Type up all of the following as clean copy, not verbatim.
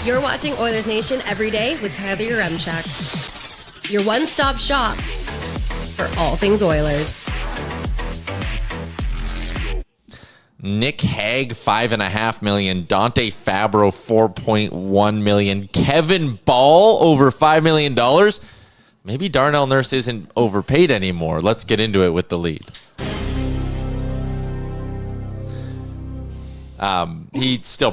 You're watching Oilers Nation Everyday with Tyler Yaremchuk. Your one-stop shop for all things Oilers. Nick Hague, $5.5 million. Dante Fabro, $4.1 million. Kevin Ball, over $5 million. Maybe Darnell Nurse isn't overpaid anymore. Let's get into it with the lead. He's still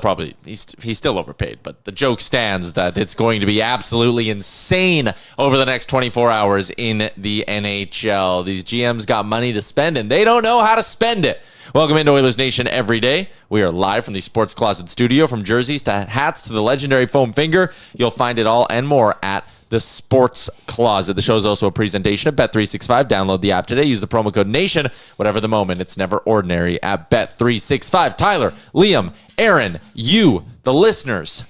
overpaid, but the joke stands that it's going to be absolutely insane over the next 24 hours in the NHL. These GMs got money to spend, and they don't know how to spend it. Welcome into Oilers Nation Every Day. We are live from the Sports Closet studio. From jerseys to hats to the legendary foam finger, you'll find it all and more at the Sports Closet. The show is also a presentation of Bet365. Download the app today. Use the promo code NATION. Whatever the moment, it's never ordinary at Bet365. Tyler, Liam, Aaron, you, the listeners.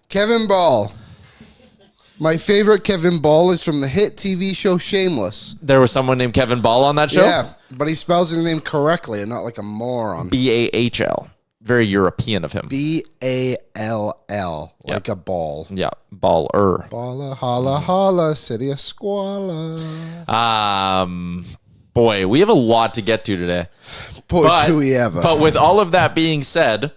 Kevin Ball. My favorite Kevin Ball is from the hit TV show Shameless. There was someone named Kevin Ball on that show? Yeah, but he spells his name correctly and not like a moron. B-A-H-L. Very European of him. B-A-L-L. Like a ball. Yeah, baller. Baller, holla, holla, city of squalor. Boy, we have a lot to get to today. Boy, do we ever. But with all of that being said,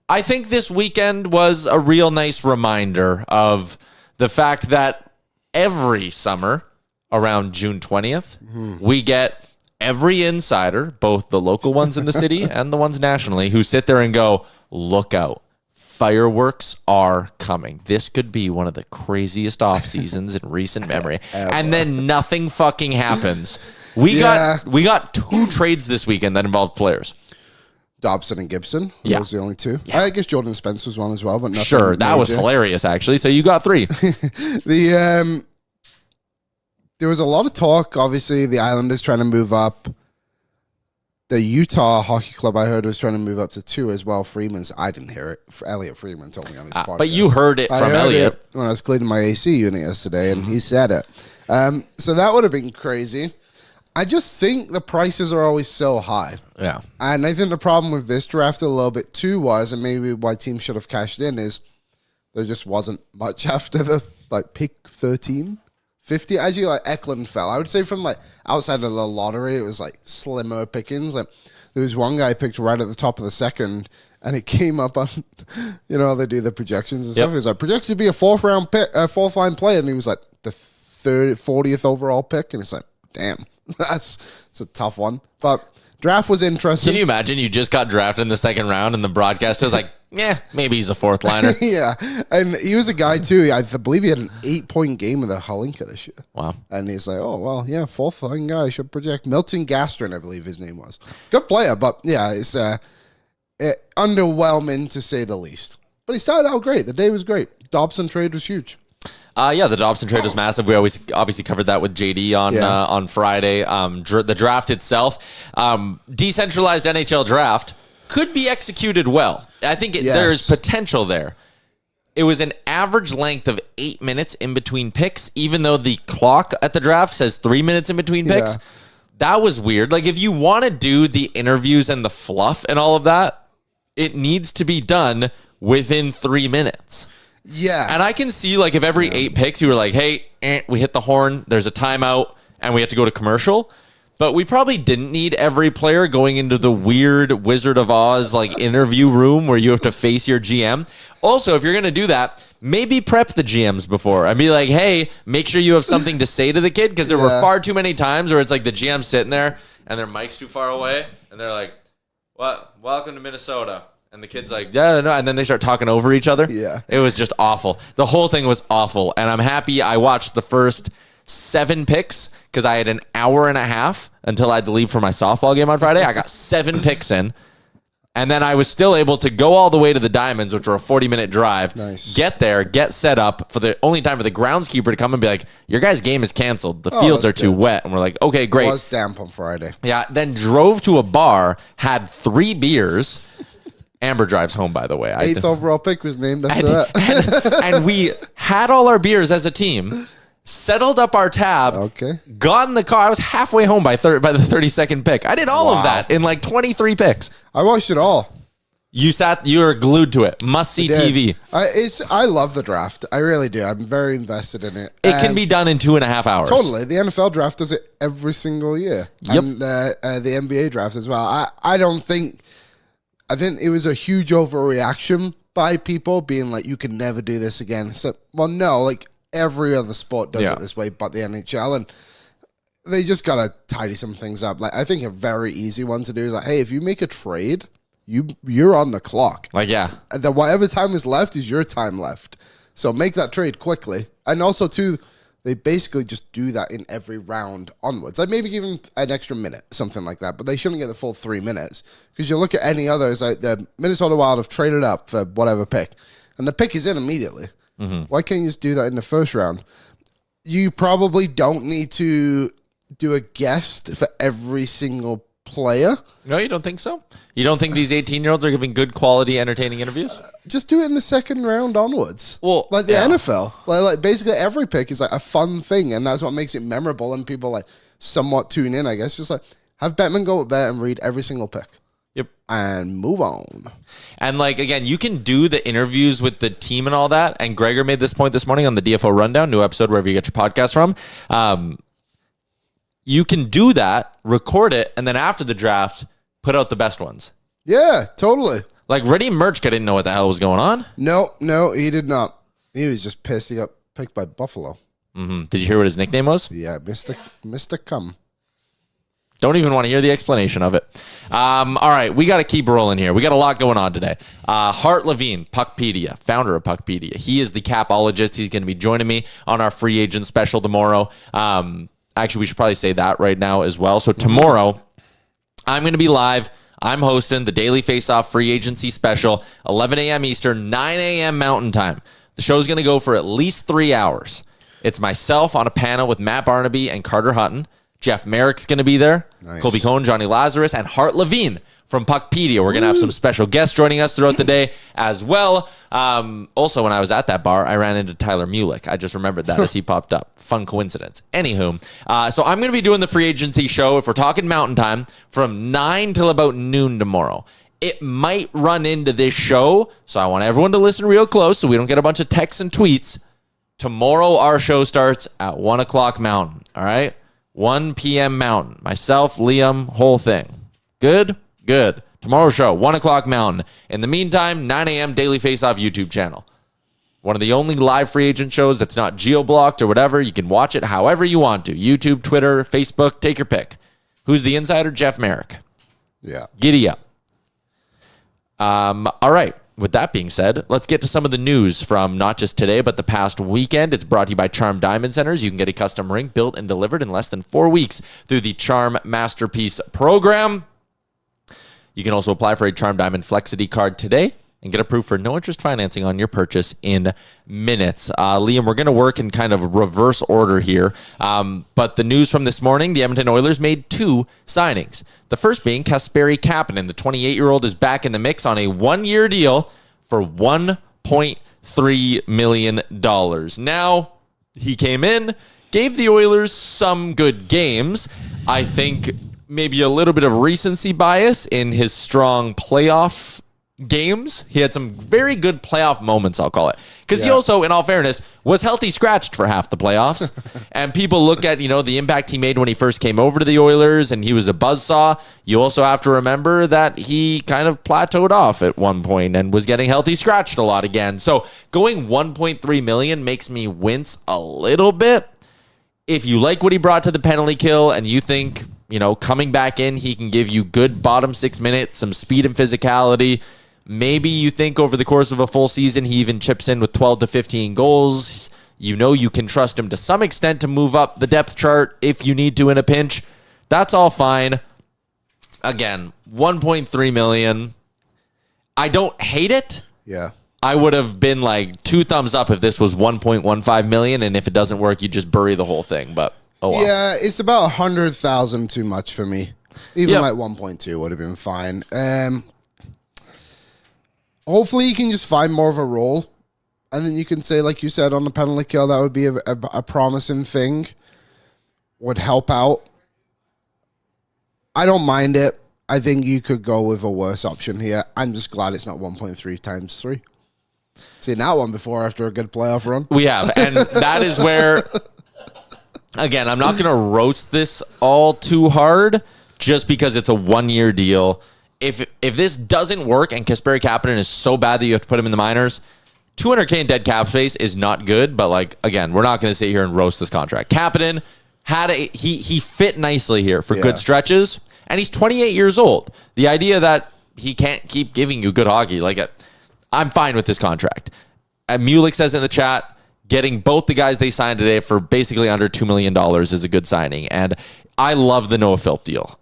I think this weekend was a real nice reminder of the fact that every summer around June 20th, we get every insider, both the local ones in the city and the ones nationally, who sit there and go, look out. Fireworks are coming. This could be one of the craziest off seasons in recent memory. And then nothing fucking happens. We got two trades this weekend that involved players. Dobson and Gibson. Yeah. Those are the only two. Yeah. I guess Jordan Spence was one as well, but nothing Sure, that was major. hilarious, actually. So you got three. There was a lot of talk. Obviously, the Islanders trying to move up. The Utah Hockey Club, I heard, was trying to move up to 2 as well. Freeman's, I didn't hear it. Elliot Freeman told me on his podcast. But you heard it from Elliot. When I was cleaning my AC unit yesterday, and he said it. So that would have been crazy. I just think the prices are always so high. Yeah. And I think the problem with this draft a little bit too was, and maybe why teams should have cashed in, is there just wasn't much after the pick 13. 50, actually, Eklund fell. I would say from outside of the lottery, it was slimmer pickings. There was one guy picked right at the top of the second, and it came up on, they do the projections and stuff. He was projected to be a fourth line player, and he was the 40th overall pick, and it's damn, that's a tough one. But draft was interesting. Can you imagine you just got drafted in the second round, and the broadcaster was maybe he's a fourth liner. Yeah, and he was a guy too. I believe he had an 8-point game with a Halinka this year. Wow. And he's fourth line guy. I should project. Milton Gastrin, I believe his name was. Good player, but yeah, it's underwhelming to say the least. But he started out great. The day was great. Dobson trade was huge. The Dobson trade was massive. We always obviously covered that with JD on Friday. The draft itself, decentralized NHL draft, could be executed well. I think there's potential there. It was an average length of 8 minutes in between picks, even though the clock at the draft says 3 minutes in between picks. Yeah. That was weird. If you want to do the interviews and the fluff and all of that, it needs to be done within 3 minutes. Yeah. And I can see, if every 8 picks, you were hey, we hit the horn, there's a timeout, and we have to go to commercial. But we probably didn't need every player going into the weird Wizard of Oz interview room where you have to face your GM. Also, if you're going to do that, maybe prep the GMs before and be hey, make sure you have something to say to the kid, because there were far too many times where it's the GM sitting there and their mic's too far away and they're what? Welcome to Minnesota. And the kid's yeah, no, and then they start talking over each other. Yeah. It was just awful. The whole thing was awful. And I'm happy I watched the first 7 picks because I had an hour and a half until I had to leave for my softball game on Friday. I got 7 picks in. And then I was still able to go all the way to the Diamonds, which were a 40-minute drive. Nice. Get there, get set up for the only time for the groundskeeper to come and be your guys' game is canceled. The fields are too wet. And we're okay, great. It was damp on Friday. Yeah, then drove to a bar, had 3 beers. Amber drives home, by the way. 8th overall pick was named after that. And we had all our beers as a team, settled up our tab, got in the car. I was halfway home by the 32nd pick. I did all of that in 23 picks. I watched it all. You were glued to it. Must see TV. I love the draft. I really do. I'm very invested in it. It can be done in 2.5 hours. Totally. The NFL draft does it every single year. Yep. And the NBA draft as well. I think it was a huge overreaction by people being like, you can never do this again. So, well, no, like every other sport does it this way but the NHL. And they just got to tidy some things up. Like, I think a very easy one to do is like, hey, if you make a trade, you're on the clock. Like, yeah. Whatever time is left is your time left. So make that trade quickly. And also, too, they basically just do that in every round onwards. Like maybe even an extra minute, something like that. But they shouldn't get the full 3 minutes. Because you look at any others, like the Minnesota Wild have traded up for whatever pick. And the pick is in immediately. Mm-hmm. Why can't you just do that in the first round? You probably don't need to do a guest for every single player. No, you don't think so? You don't think these 18-year-olds are giving good quality, entertaining interviews? Just do it in the second round onwards. Well, like the NFL. Like basically every pick is like a fun thing, and that's what makes it memorable, and people like somewhat tune in, I guess. Just like have Bettman go with Bet and read every single pick. Yep. And move on. And like, again, you can do the interviews with the team and all that. And Gregor made this point this morning on the DFO Rundown, new episode wherever you get your podcast from. You can do that, record it, and then after the draft, put out the best ones. Yeah, totally. Like, Yaremchuk didn't know what the hell was going on. No, he did not. He was just pissed he got picked by Buffalo. Mm-hmm. Did you hear what his nickname was? Yeah, Mr. Cum. Don't even want to hear the explanation of it. All right, we got to keep rolling here. We got a lot going on today. Hart Levine, Puckpedia, founder of Puckpedia. He is the capologist. He's going to be joining me on our free agent special tomorrow. Actually, we should probably say that right now as well. So tomorrow, I'm going to be live. I'm hosting the Daily Face-Off Free Agency Special, 11 a.m. Eastern, 9 a.m. Mountain Time. The show's going to go for at least 3 hours. It's myself on a panel with Matt Barnaby and Carter Hutton. Jeff Merrick's going to be there. Nice. Colby Cohn, Johnny Lazarus, and Hart Levine from Puckpedia. We're going to have some special guests joining us throughout the day as well. Also, when I was at that bar, I ran into Tyler Mulick. I just remembered that as he popped up. Fun coincidence. Anywho, so I'm going to be doing the free agency show, if we're talking Mountain Time, from 9 till about noon tomorrow. It might run into this show, so I want everyone to listen real close so we don't get a bunch of texts and tweets. Tomorrow, our show starts at 1 o'clock Mountain, all right? 1 p.m. Mountain. Myself, Liam, whole thing. Good? Good. Tomorrow's show, 1 o'clock Mountain. In the meantime, 9 a.m. Daily Face-Off YouTube channel. One of the only live free agent shows that's not geo-blocked or whatever. You can watch it however you want to. YouTube, Twitter, Facebook, take your pick. Who's the insider? Jeff Merrick. Yeah. Giddy up. All right. With that being said, let's get to some of the news from not just today, but the past weekend. It's brought to you by Charm Diamond Centers. You can get a custom ring built and delivered in less than 4 weeks through the Charm Masterpiece program. You can also apply for a Charm Diamond Flexity card today and get approved for no interest financing on your purchase in minutes. Liam, we're going to work in kind of reverse order here. But the news from this morning, the Edmonton Oilers made 2 signings. The first being Kasperi Kapanen. The 28-year-old is back in the mix on a 1-year deal for $1.3 million. Now, he came in, gave the Oilers some good games. I think maybe a little bit of recency bias in his strong playoff games. He had some very good playoff moments, I'll call it. Because he also, in all fairness, was healthy scratched for half the playoffs. And people look at, the impact he made when he first came over to the Oilers and he was a buzzsaw. You also have to remember that he kind of plateaued off at one point and was getting healthy scratched a lot again. So going $1.3 million makes me wince a little bit. If you like what he brought to the penalty kill and you think, coming back in, he can give you good bottom 6 minutes, some speed and physicality. Maybe you think over the course of a full season, he even chips in with 12 to 15 goals. You can trust him to some extent to move up the depth chart if you need to in a pinch. That's all fine. Again, $1.3 million. I don't hate it. Yeah. I would have been like 2 thumbs up if this was $1.15 million, and if it doesn't work, you just bury the whole thing. But oh well. Yeah, it's about 100,000 too much for me. Even like 1.2 would have been fine. Hopefully you can just find more of a role. And then you can say, like you said, on the penalty kill, that would be a promising thing. Would help out. I don't mind it. I think you could go with a worse option here. I'm just glad it's not 1.3 times 3. Seen that one before after a good playoff run. We have, and that is where, again, I'm not going to roast this all too hard just because it's a 1-year deal. If this doesn't work and Kasperi Kapanen is so bad that you have to put him in the minors, $200K in dead cap space is not good, but like, again, we're not going to sit here and roast this contract. Kapanen he fit nicely here for good stretches, and he's 28 years old. The idea that he can't keep giving you good hockey, like, I'm fine with this contract. Mulek says in the chat, getting both the guys they signed today for basically under $2 million is a good signing, and I love the Noah Philp deal.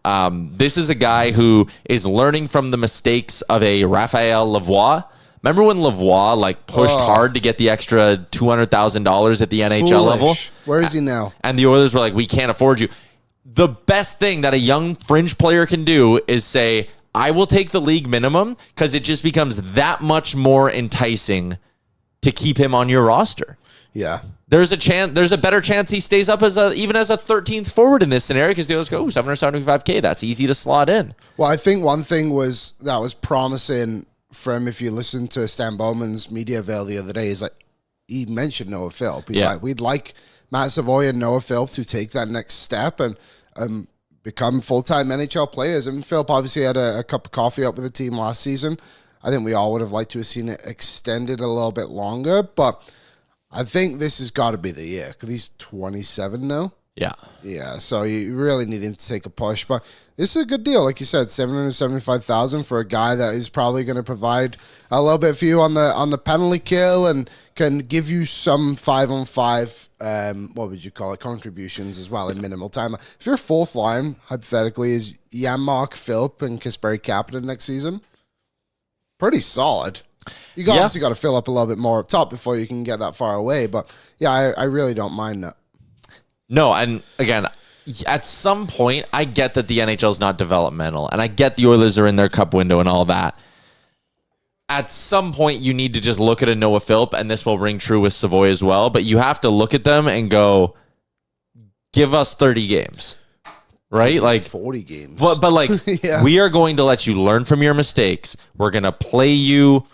This is a guy who is learning from the mistakes of a Raphael Lavoie. Remember when Lavoie pushed hard to get the extra $200,000 at the NHL level? Where is he now? And the Oilers were like, we can't afford you. The best thing that a young fringe player can do is say, I will take the league minimum, because it just becomes that much more enticing to keep him on your roster. Yeah. There's a better chance he stays up even as a 13th forward in this scenario, because the Oilers go, $775K. That's easy to slot in. Well, I think one thing that was promising from, if you listen to Stan Bowman's media avail the other day, is like, he mentioned Noah Philp. He's like, we'd like Matt Savoy and Noah Philp to take that next step and become full-time NHL players. And Philp obviously had a cup of coffee up with the team last season. I think we all would have liked to have seen it extended a little bit longer, but I think this has got to be the year, because he's 27 now. Yeah. Yeah, so you really need him to take a push. But this is a good deal. Like you said, $775,000 for a guy that is probably going to provide a little bit for you on the penalty kill and can give you some 5-on-5, what would you call it, contributions as well in minimal time. If your fourth line, hypothetically, is Yaremchuk, Philp, and Kasperi Kapanen next season, pretty solid. You obviously got to fill up a little bit more up top before you can get that far away. But, yeah, I really don't mind that. No, and again, at some point, I get that the NHL is not developmental, and I get the Oilers are in their cup window and all that. At some point, you need to just look at a Noah Philp, and this will ring true with Savoy as well, but you have to look at them and go, give us 30 games, right? Like 40 games. But like, we are going to let you learn from your mistakes. We're going to play you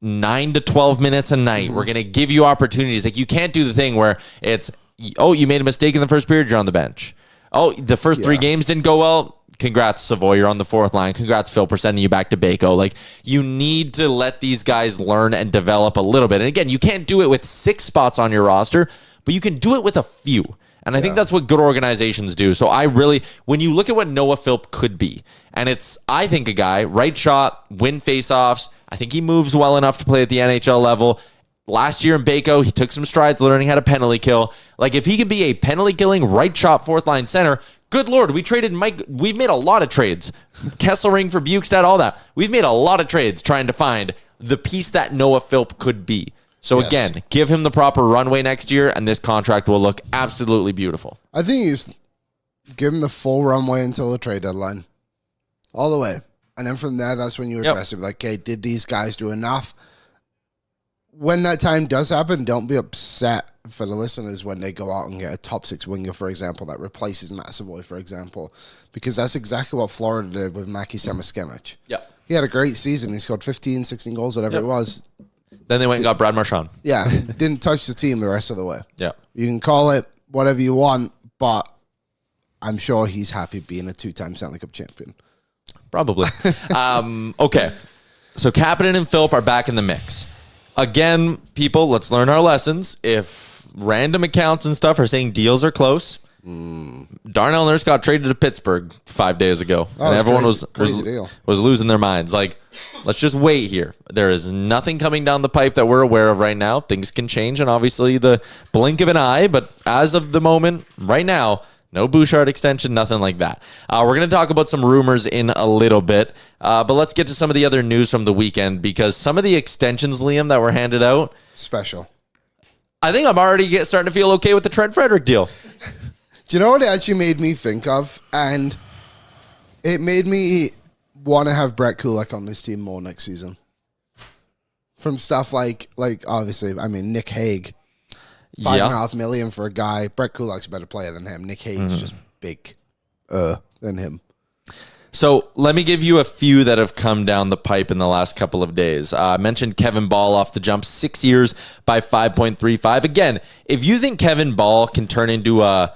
9 to 12 minutes a night. We're going to give you opportunities. Like, you can't do the thing where it's, oh, you made a mistake in the first period, you're on the bench. Oh, the first 3 games didn't go well. Congrats, Savoy, you're on the fourth line. Congrats, Phil, for sending you back to Baco. Like, you need to let these guys learn and develop a little bit. And again, you can't do it with 6 spots on your roster, but you can do it with a few. And I think that's what good organizations do. So when you look at what Noah Philp could be, and it's, I think, a guy, right shot, win faceoffs. I think he moves well enough to play at the NHL level. Last year in Baco, he took some strides learning how to penalty kill. Like, if he can be a penalty killing right shot fourth line center, good Lord, we traded Mike. We've made a lot of trades. Kesselring for Bukestad, all that. We've made a lot of trades trying to find the piece that Noah Philp could be. So again, give him the proper runway next year, and this contract will look absolutely beautiful. I think you just give him the full runway until the trade deadline. All the way. And then from there, that's when you address it. Like, okay, did these guys do enough? When that time does happen, don't be upset for the listeners when they go out and get a top 6 winger, for example, that replaces Matt Savoy, for example, because that's exactly what Florida did with Mackie Samoskevich. Yeah. He had a great season. He scored 15, 16 goals, whatever it was. Then they went and got Brad Marchand. Yeah. Didn't touch the team the rest of the way. Yeah. You can call it whatever you want, but I'm sure he's happy being a 2-time Stanley Cup champion. Probably. Okay. So Kapanen and Philp are back in the mix. Again, people, let's learn our lessons. If random accounts and stuff are saying deals are close, Darnell Nurse got traded to Pittsburgh 5 days ago, and everyone was losing their minds. Like, let's just wait here. There is nothing coming down the pipe that we're aware of right now. Things can change, and obviously the blink of an eye, but as of the moment, right now, no Bouchard extension, nothing like that. We're going to talk about some rumors in a little bit, but let's get to some of the other news from the weekend, because some of the extensions, Liam, that were handed out, special. I think I'm already starting to feel okay with the Trent Frederick deal. Do you know what it actually made me think of? And it made me want to have Brett Kulak on this team more next season. From stuff like obviously, I mean, Nick Hague. $5.5 million for a guy. Brett Kulak's a better player than him. Nick Hage's just big than him. So let me give you a few that have come down the pipe in the last couple of days. I mentioned Kevin Ball off the jump, 6 years by 5.35. Again, if you think Kevin Ball can turn into a,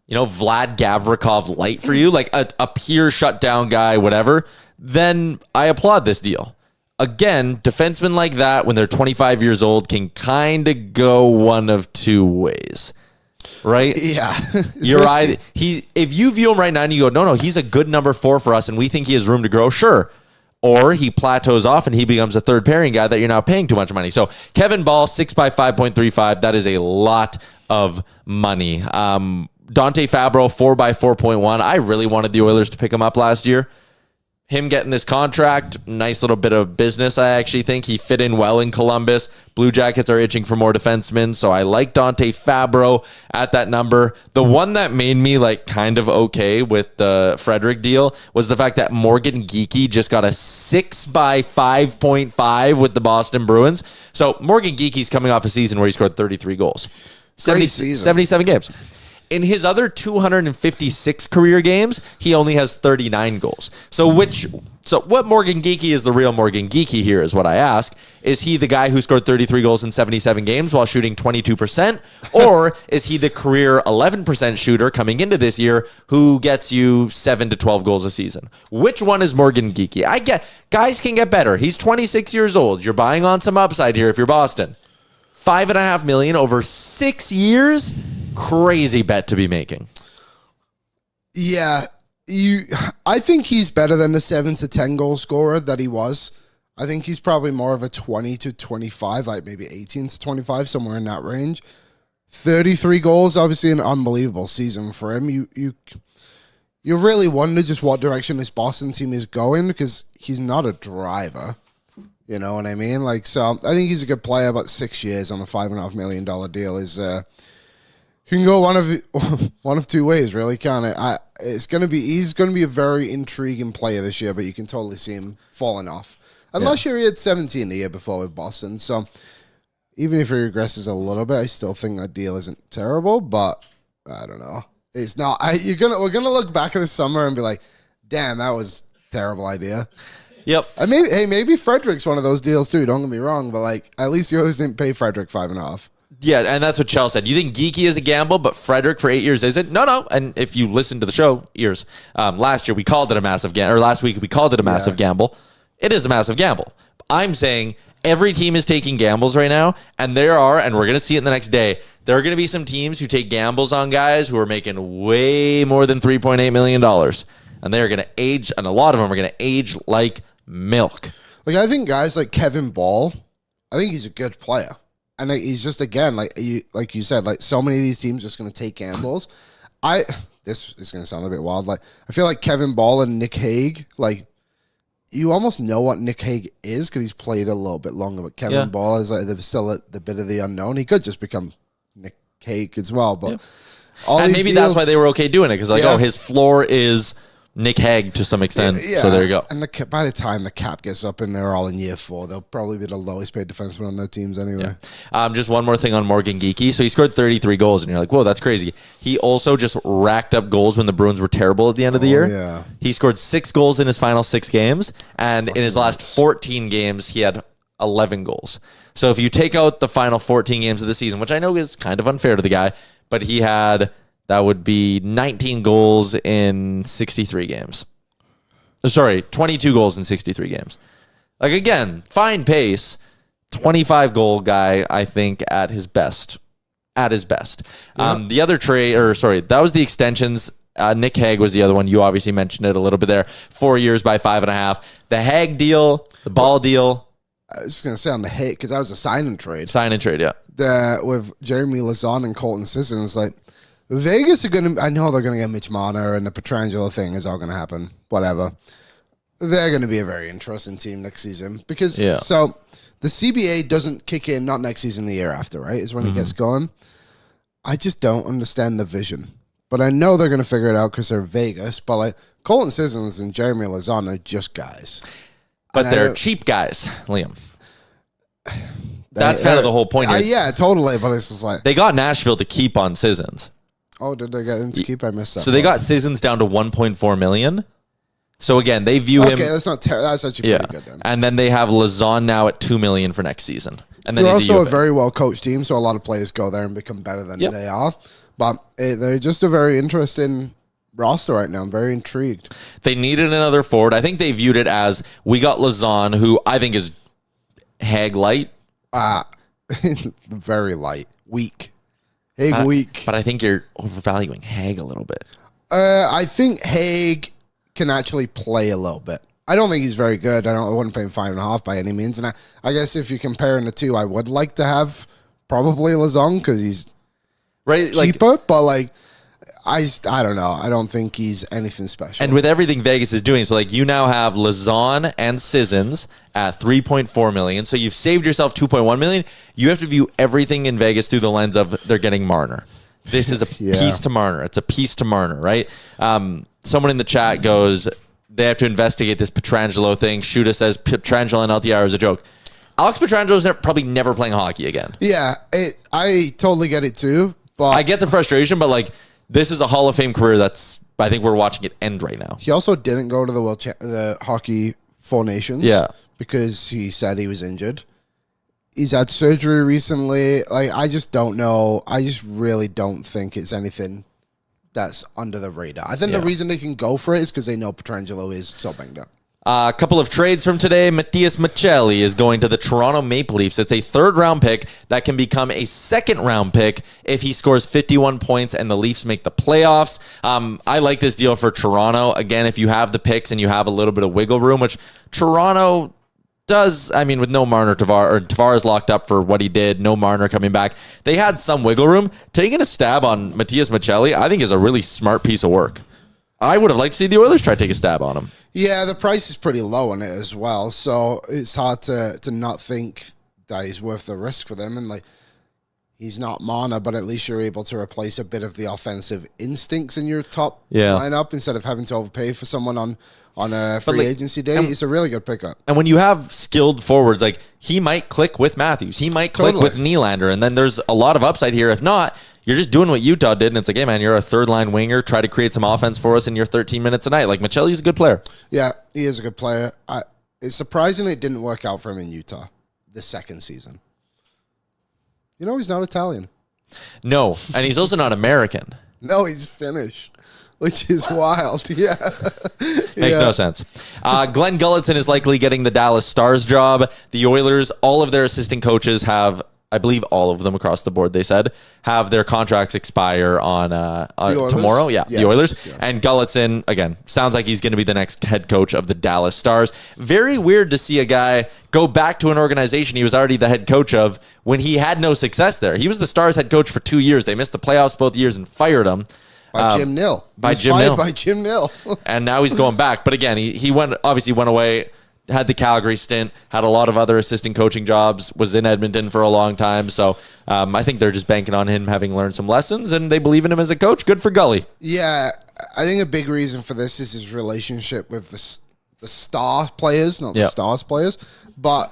Vlad Gavrikov light for you, like a pure shutdown guy, whatever, then I applaud this deal. Again, defensemen like that, when they're 25 years old, can kind of go one of two ways. Right? Yeah. You're right. If you view him right now and you go, no, he's a good number 4 for us and we think he has room to grow, sure. Or he plateaus off and he becomes a third pairing guy that you're now paying too much money. So Kevin Ball, 6 by 5.35. That is a lot of money. Dante Fabro, 4 by 4.1. I really wanted the Oilers to pick him up last year. Him getting this contract, nice little bit of business, I actually think. He fit in well in Columbus. Blue Jackets are itching for more defensemen, so I like Dante Fabro at that number. The one that made me kind of okay with the Frederick deal was the fact that Morgan Geekie just got a 6 by 5.5 with the Boston Bruins. So Morgan Geekie's coming off a season where he scored 33 goals. 77 games. In his other 256 career games, he only has 39 goals. So what Morgan Geekie is the real Morgan Geekie here is what I ask. Is he the guy who scored 33 goals in 77 games while shooting 22%? Or is he the career 11% shooter coming into this year who gets you 7 to 12 goals a season? Which one is Morgan Geekie? I get guys can get better. He's 26 years old. You're buying on some upside here if you're Boston. $5.5 million over 6 years. Crazy bet to be making. Yeah, I think he's better than the 7 to 10 goal scorer that he was. I think he's probably more of a 20 to 25, like maybe 18 to 25, somewhere in that range. 33 goals, obviously an unbelievable season for him. You really wonder just what direction this Boston team is going because he's not a driver. You know what I mean? So I think he's a good player, but 6 years on a $5.5 million deal is can go one of two ways, really, can't it? He's going to be a very intriguing player this year, but you can totally see him falling off. Unless he had 17 the year before with Boston. So even if he regresses a little bit, I still think that deal isn't terrible, but I don't know. It's not. We're gonna look back at the summer and be like, damn, that was a terrible idea. Yep. Maybe Frederick's one of those deals too. Don't get me wrong, but at least you always didn't pay Frederick 5.5. Yeah, and that's what Chell said. You think Geekie is a gamble, but Frederick for 8 years isn't? No. And if you listen to the show, last year we called it a massive gamble, or last week we called it a massive gamble. It is a massive gamble. I'm saying every team is taking gambles right now, and and we're going to see it in the next day, there are going to be some teams who take gambles on guys who are making way more than $3.8 million. And they're going to age, and a lot of them are going to age like milk. I think guys like Kevin Ball, I think he's a good player. And he's just, again, like you said, so many of these teams are just going to take gambles. This is going to sound a bit wild. I feel like Kevin Ball and Nick Hague, you almost know what Nick Hague is because he's played a little bit longer. But Kevin Ball is still the bit of the unknown. He could just become Nick Hague as well. But and maybe that's why they were okay doing it because his floor is Nick Hague to some extent. Yeah. So there you go. And by the time the cap gets up and they're all in year 4, they'll probably be the lowest paid defenseman on their teams anyway. Yeah. Just one more thing on Morgan Geekie. So he scored 33 goals, and you're like, whoa, that's crazy. He also just racked up goals when the Bruins were terrible at the end of the year. Yeah. He scored 6 goals in his final 6 games, and in his last 14 games, he had 11 goals. So if you take out the final 14 games of the season, which I know is kind of unfair to the guy, but he had... That would be 19 goals in 63 games. Sorry, 22 goals in 63 games. Again, fine pace. 25-goal guy, I think, at his best. The other that was the extensions. Nick Hague was the other one. You obviously mentioned it a little bit there. 4 years by 5.5. The Hague deal, the Ball deal. I was just going to say on the Hague, because that was a sign and trade. Yeah. With Jeremy Lauzon and Colton Sissons, Vegas are going to... I know they're going to get Mitch Marner, and the Petrangelo thing is all going to happen. Whatever. They're going to be a very interesting team next season. Because, so, the CBA doesn't kick in, not next season, the year after, right? Is when it gets going. I just don't understand the vision. But I know they're going to figure it out because they're Vegas. But, Colton Sissons and Jeremy Lauzon are just guys. But they're cheap guys, Liam. That's kind of the whole point here. Yeah, totally. But it's just they got Nashville to keep on Sissons. Oh, did they get him to keep? I missed that. So they got Sissons down to $1.4 million. So again, they view him. Okay, that's not terrible. That's actually pretty good. Then. And then they have Lazon now at $2 million for next season. And then they're he's also a very well coached team, so a lot of players go there and become better than they are. But they're just a very interesting roster right now. I'm very intrigued. They needed another forward. I think they viewed it as we got Lazon, who I think is Hag light. Very light, weak. Hag weak. But I think you're overvaluing Hag a little bit. I think Hag can actually play a little bit. I don't think he's very good. I wouldn't pay him 5.5 by any means. And I guess if you're comparing the two, I would like to have probably Lazon because he's cheaper. But like, I don't know. I don't think he's anything special. And with everything Vegas is doing, so like you now have Lazon and Sissons at $3.4 million. So you've saved yourself $2.1 million. You have to view everything in Vegas through the lens of they're getting Marner. This is a piece to Marner. It's a piece to Marner, right? Someone in the chat goes, they have to investigate this Petrangelo thing. Shuda says Petrangelo and LTIR is a joke. Alex Petrangelo is probably never playing hockey again. Yeah, I totally get it too. But I get the frustration, but like this is a Hall of Fame career that's I think we're watching it end right now. He also didn't go to the Hockey Four Nations. Yeah, because he said he was injured. He's had surgery recently. Like I just don't know. I just really don't think it's anything that's under the radar. I think the reason they can go for it is because they know Petrangelo is so banged up. A couple of trades from today. Matthias Maccelli is going to the Toronto Maple Leafs. It's a third-round pick that can become a second-round pick if he scores 51 points and the Leafs make the playoffs. I like this deal for Toronto. Again, if you have the picks and you have a little bit of wiggle room, which Toronto does, I mean, with no Marner, Tavares locked up for what he did, no Marner coming back. They had some wiggle room. Taking a stab on Matthias Maccelli, I think is a really smart piece of work. I would have liked to see the Oilers try to take a stab on him. Yeah, the price is pretty low on it as well, so it's hard to not think that he's worth the risk for them. And like, he's not Marner, but at least you're able to replace a bit of the offensive instincts in your top lineup instead of having to overpay for someone on a free agency day. It's a really good pickup. And when you have skilled forwards, like he might click with Matthews, he might click with Nylander, and then there's a lot of upside here. If not, you're just doing what Utah did, and it's like, hey, man, you're a third-line winger. Try to create some offense for us in your 13 minutes a night. Like, Maccelli's a good player. Yeah, he is a good player. It's surprising it didn't work out for him in Utah the second season. You know, he's not Italian. No, and he's also not American. No, he's Finnish, which is wild. Yeah. Makes no sense. Glenn Gulletson is likely getting the Dallas Stars job. The Oilers, all of their assistant coaches have, I believe all of them across the board, they said, have their contracts expire on tomorrow. Yeah, yes. The Oilers. Yeah. And Gulletson, again, sounds like he's going to be the next head coach of the Dallas Stars. Very weird to see a guy go back to an organization he was already the head coach of when he had no success there. He was the Stars head coach for 2 years. They missed the playoffs both years and fired him. By Jim Nill. By Jim Nill. And now he's going back. But again, he went away, had the Calgary stint, had a lot of other assistant coaching jobs, was in Edmonton for a long time. So I think they're just banking on him having learned some lessons, and they believe in him as a coach. Good for Gully. Yeah, I think a big reason for this is his relationship with the star players, not the Stars players. But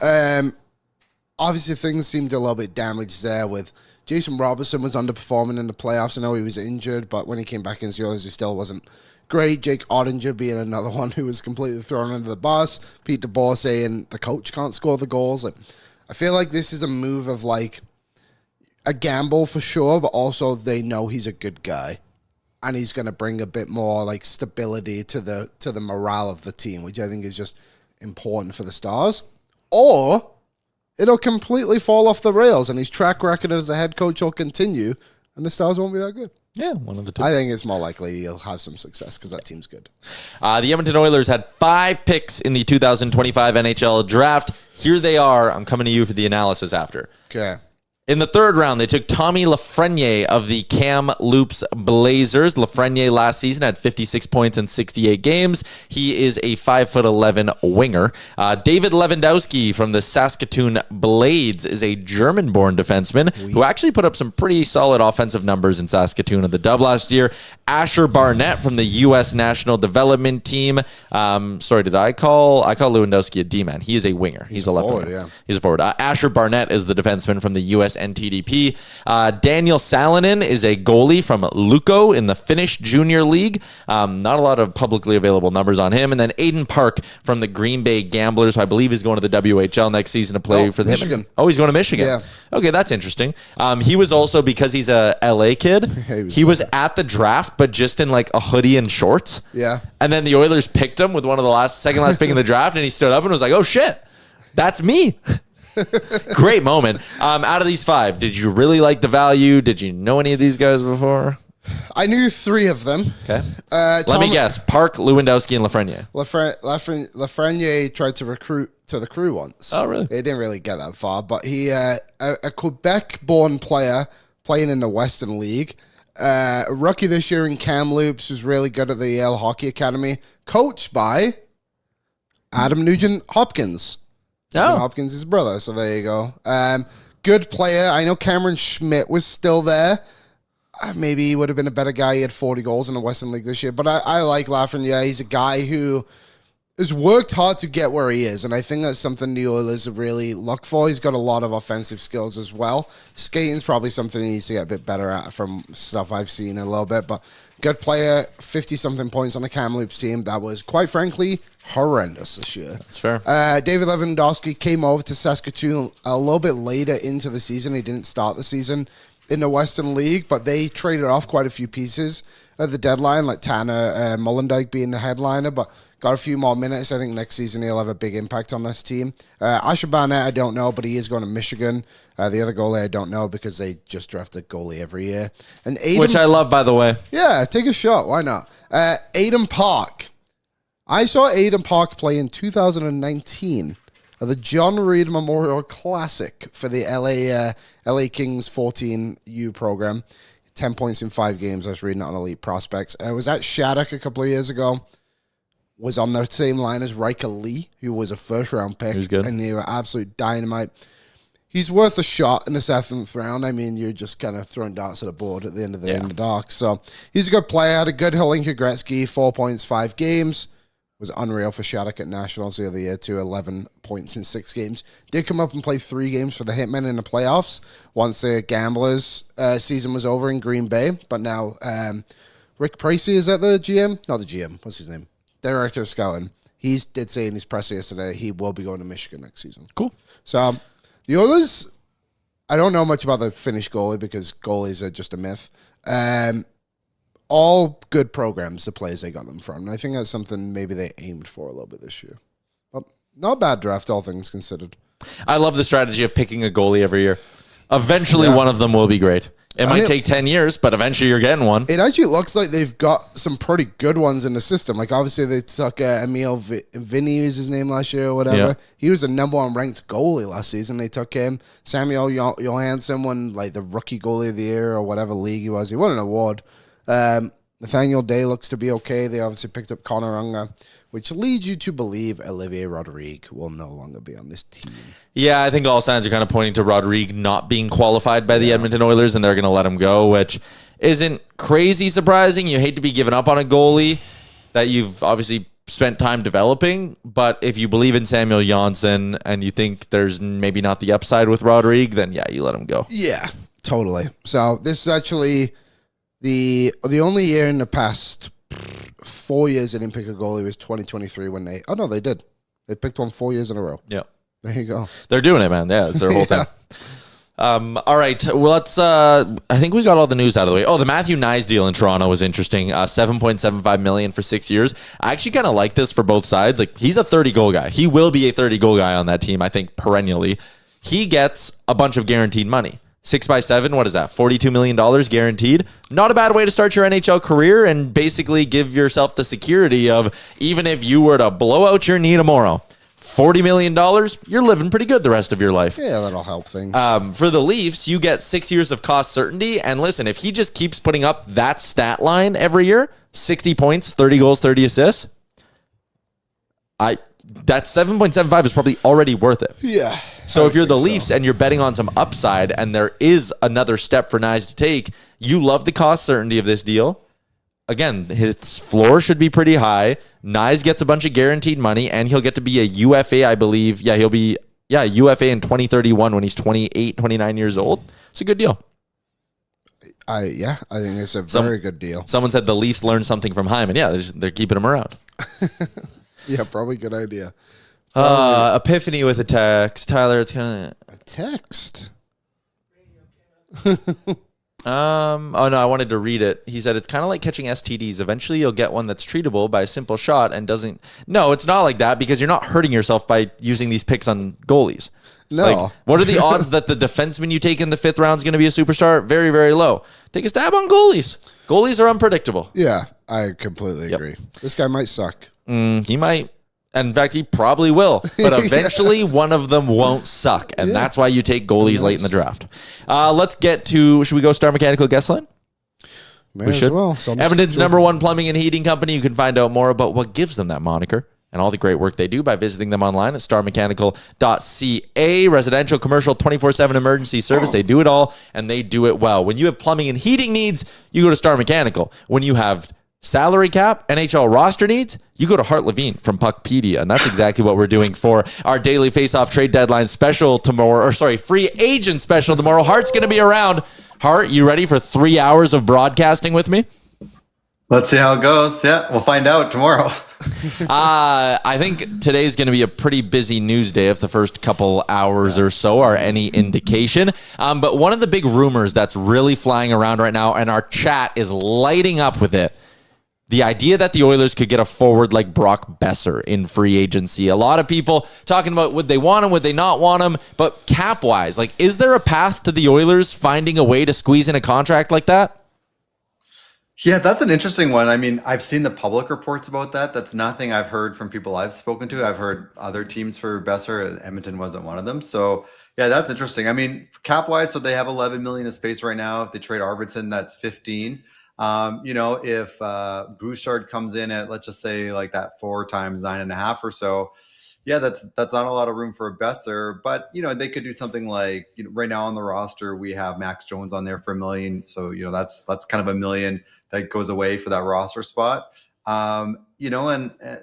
obviously things seemed a little bit damaged there with Jason Robertson was underperforming in the playoffs. I know he was injured, but when he came back into the Oilers, he still wasn't great. Jake Ottinger being another one who was completely thrown under the bus. Pete DeBoer saying the coach can't score the goals. Like, I feel like this is a move of like a gamble for sure, but also they know he's a good guy. And he's going to bring a bit more like stability to the morale of the team, which I think is just important for the Stars. Or it'll completely fall off the rails and his track record as a head coach will continue and the Stars won't be that good. Yeah, one of the two. I think it's more likely he'll have some success because that team's good. The Edmonton Oilers had 5 picks in the 2025 NHL draft. Here they are. I'm coming to you for the analysis after. Okay. In the third round, they took Tommy Lafreniere of the Kamloops Blazers. Lafreniere last season had 56 points in 68 games. He is a 5'11" winger. David Lewandowski from the Saskatoon Blades is a German-born defenseman who actually put up some pretty solid offensive numbers in Saskatoon at the Dub last year. Asher Barnett from the U.S. National Development Team. Sorry, did I call Lewandowski a D-man? He is a winger. He's a left forward, winger. yeah. He's a forward. Asher Barnett is the defenseman from the U.S. and TDP. Daniel Salonen is a goalie from Lukko in the Finnish Junior League. Not a lot of publicly available numbers on him. And then Aiden Park from the Green Bay Gamblers, who I believe is going to the WHL next season to play for the Michigan. Oh, he's going to Michigan. Yeah. Okay, that's interesting. He was also, because he's a LA kid, he was at the draft, but just in like a hoodie and shorts. Yeah. And then the Oilers picked him with one of the second last pick in the draft, and he stood up and was like, "Oh shit, that's me." Great moment. Out of these 5, did you really like the value? Did you know any of these guys before? I knew 3 of them. Okay. Let me guess. Park, Lewandowski, and Lafreniere. Lafreniere tried to recruit to the Crew once. Oh, really? He didn't really get that far, but he a Quebec-born player playing in the Western League. A rookie this year in Kamloops, who's really good at the Yale Hockey Academy, coached by Adam Nugent Hopkins. Oh. Hopkins' his brother, so there you go. Good player. I know Cameron Schmidt was still there. Maybe he would have been a better guy. He had 40 goals in the Western League this year. But I like Lafreniere. He's a guy who has worked hard to get where he is. And I think that's something the Oilers have really looked for. He's got a lot of offensive skills as well. Skating's probably something he needs to get a bit better at from stuff I've seen a little bit. But good player, 50-something points on the Kamloops team. That was, quite frankly, horrendous this year. That's fair. David Lewandowski came over to Saskatoon a little bit later into the season. He didn't start the season in the Western League, but they traded off quite a few pieces at the deadline, like Tanner Mollendijk being the headliner, but got a few more minutes. I think next season he'll have a big impact on this team. Asher Barnett, I don't know, but he is going to Michigan. The other goalie, I don't know, because they just draft a goalie every year. And Aiden, Which I love, by the way. Yeah, take a shot. Why not? Aiden Park. I saw Aiden Park play in 2019 at the John Reed Memorial Classic for the LA Kings 14U program. 10 points in 5 games. I was reading it on Elite Prospects. I was at Shattuck a couple of years ago. Was on the same line as Riker Lee, who was a first-round pick. He was good. And they were absolute dynamite. He's worth a shot in the 7th round. I mean, you're just kind of throwing darts at the board at the end of the end of the dark. So he's a good player. Had a good Helinka Gretzky, 4 points, 5 games. Was unreal for Shattuck at Nationals the other year, too. 11 points in 6 games. Did come up and play 3 games for the Hitmen in the playoffs once the Gamblers season was over in Green Bay. But now Rick Pricey, is that the GM? Not the GM. What's his name? Director of scouting. He did say in his presser yesterday he will be going to Michigan next season. Cool. So the Oilers, I don't know much about the Finnish goalie because goalies are just a myth. All good programs, the players they got them from. And I think that's something maybe they aimed for a little bit this year. But not a bad draft, all things considered. I love the strategy of picking a goalie every year. Eventually, one of them will be great. It might take 10 years, but eventually you're getting one. It actually looks like they've got some pretty good ones in the system. Like, obviously, they took Emil Vinny, is his name last year or whatever. Yeah. He was the number 1 ranked goalie last season. They took him. Samuel Johansson won, like, the rookie goalie of the year or whatever league he was. He won an award. Nathaniel Day looks to be okay. They obviously picked up Connor Unger, which leads you to believe Olivier Rodrigue will no longer be on this team. Yeah, I think all signs are kind of pointing to Rodrigue not being qualified by the Edmonton Oilers, and they're going to let him go, which isn't crazy surprising. You hate to be giving up on a goalie that you've obviously spent time developing, but if you believe in Samuel Janssen and you think there's maybe not the upside with Rodrigue, then yeah, you let him go. Yeah, totally. So this is actually the only year in the past 4 years they didn't pick a goalie was 2023 when they... Oh, no, they did. They picked one 4 years in a row. Yeah. There you go. They're doing it, man. Yeah, it's their whole thing. All right. Well, let's... I think we got all the news out of the way. Oh, the Matthew Knies deal in Toronto was interesting. $7.75 million for 6 years. I actually kind of like this for both sides. Like, he's a 30-goal guy. He will be a 30-goal guy on that team, I think, perennially. He gets a bunch of guaranteed money. 6x7, what is that? $42 million guaranteed. Not a bad way to start your NHL career and basically give yourself the security of even if you were to blow out your knee tomorrow, $40 million, you're living pretty good the rest of your life. Yeah, that'll help things. For the Leafs, you get 6 years of cost certainty. And listen, if he just keeps putting up that stat line every year, 60 points, 30 goals, 30 assists, that 7.75 is probably already worth it. Yeah. So if you're the Leafs and you're betting on some upside and there is another step for Knies to take, you love the cost certainty of this deal. Again, his floor should be pretty high. Knies gets a bunch of guaranteed money and he'll get to be a UFA, I believe. Yeah, he'll be Yeah, UFA in 2031 when he's 28, 29 years old. It's a good deal. I think it's a very good deal. Someone said the Leafs learned something from Hyman. Yeah, they're keeping him around. Yeah, probably a good idea. Epiphany with a text. Tyler, it's kind of... A text? Oh no, I wanted to read it. He said it's kind of like catching STDs. Eventually you'll get one that's treatable by a simple shot and doesn't... No, it's not like that because you're not hurting yourself by using these picks on goalies. No. Like, what are the odds that the defenseman you take in the 5th round is going to be a superstar? Very, very low. Take a stab on goalies. Goalies are unpredictable. Yeah, I completely agree. This guy might suck. He might. In fact, he probably will. But eventually, one of them won't suck. And that's why you take goalies late in the draft. Let's get to... Should we go Star Mechanical guest line? We should. Well. Edmonton's #1 plumbing and heating company. You can find out more about what gives them that moniker and all the great work they do by visiting them online at starmechanical.ca. Residential, commercial, 24/7 emergency service. They do it all, and they do it well. When you have plumbing and heating needs, you go to Star Mechanical. When you have salary cap, NHL roster needs, you go to Hart Levine from Puckpedia, and that's exactly what we're doing for our daily face-off trade deadline special tomorrow, free agent special tomorrow. Hart's going to be around. Hart, you ready for 3 hours of broadcasting with me? Let's see how it goes. Yeah, we'll find out tomorrow. I think today's going to be a pretty busy news day if the first couple hours or so are any indication. But one of the big rumors that's really flying around right now, and our chat is lighting up with it, the idea that the Oilers could get a forward like Brock Besser in free agency. A lot of people talking about would they want him, would they not want him, but cap-wise, like, is there a path to the Oilers finding a way to squeeze in a contract like that? Yeah, that's an interesting one. I mean, I've seen the public reports about that. That's nothing I've heard from people I've spoken to. I've heard other teams for Besser. Edmonton wasn't one of them. So, yeah, that's interesting. I mean, cap-wise, so they have $11 million of space right now. If they trade Arvidsson, that's 15. If Bouchard comes in at, let's just say, like that 4 times 9.5 or so, yeah, that's not a lot of room for a Besser. But they could do something like, right now on the roster we have Max Jones on there for $1 million. So that's kind of $1 million that goes away for that roster spot. And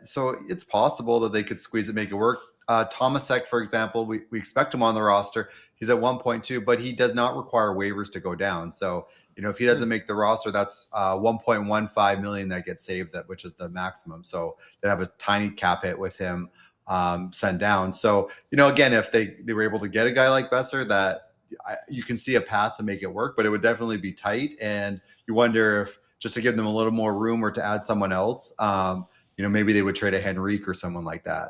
so it's possible that they could squeeze it, make it work. Tomasek, for example, we expect him on the roster. He's at 1.2, but he does not require waivers to go down. So, if he doesn't make the roster, that's 1.15 million that gets saved, which is the maximum. So they have a tiny cap hit with him sent down. So, again, if they were able to get a guy like Besser, that you can see a path to make it work, but it would definitely be tight. And you wonder if, just to give them a little more room or to add someone else, maybe they would trade a Henrique or someone like that.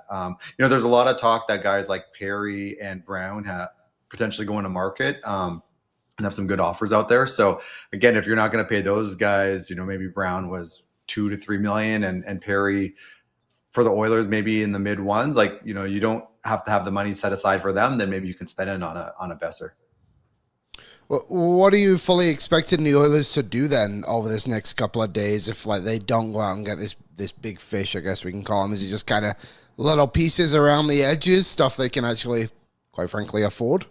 There's a lot of talk that guys like Perry and Brown have potentially going to market and have some good offers out there. So again, if you're not going to pay those guys, maybe Brown was $2 to $3 million and Perry for the Oilers, maybe in the mid ones, like, you don't have to have the money set aside for them, then maybe you can spend it on a Besser. What are you fully expecting the Oilers to do then over this next couple of days if they don't go out and get this big fish, I guess we can call them? Is it just kind of little pieces around the edges, stuff they can actually, quite frankly, afford?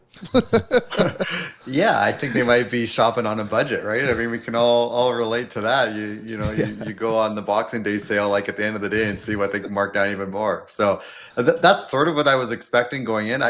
Yeah, I think they might be shopping on a budget, right? I mean, we can all relate to that. You go on the Boxing Day sale like at the end of the day and see what they can mark down even more. So that's sort of what I was expecting going in.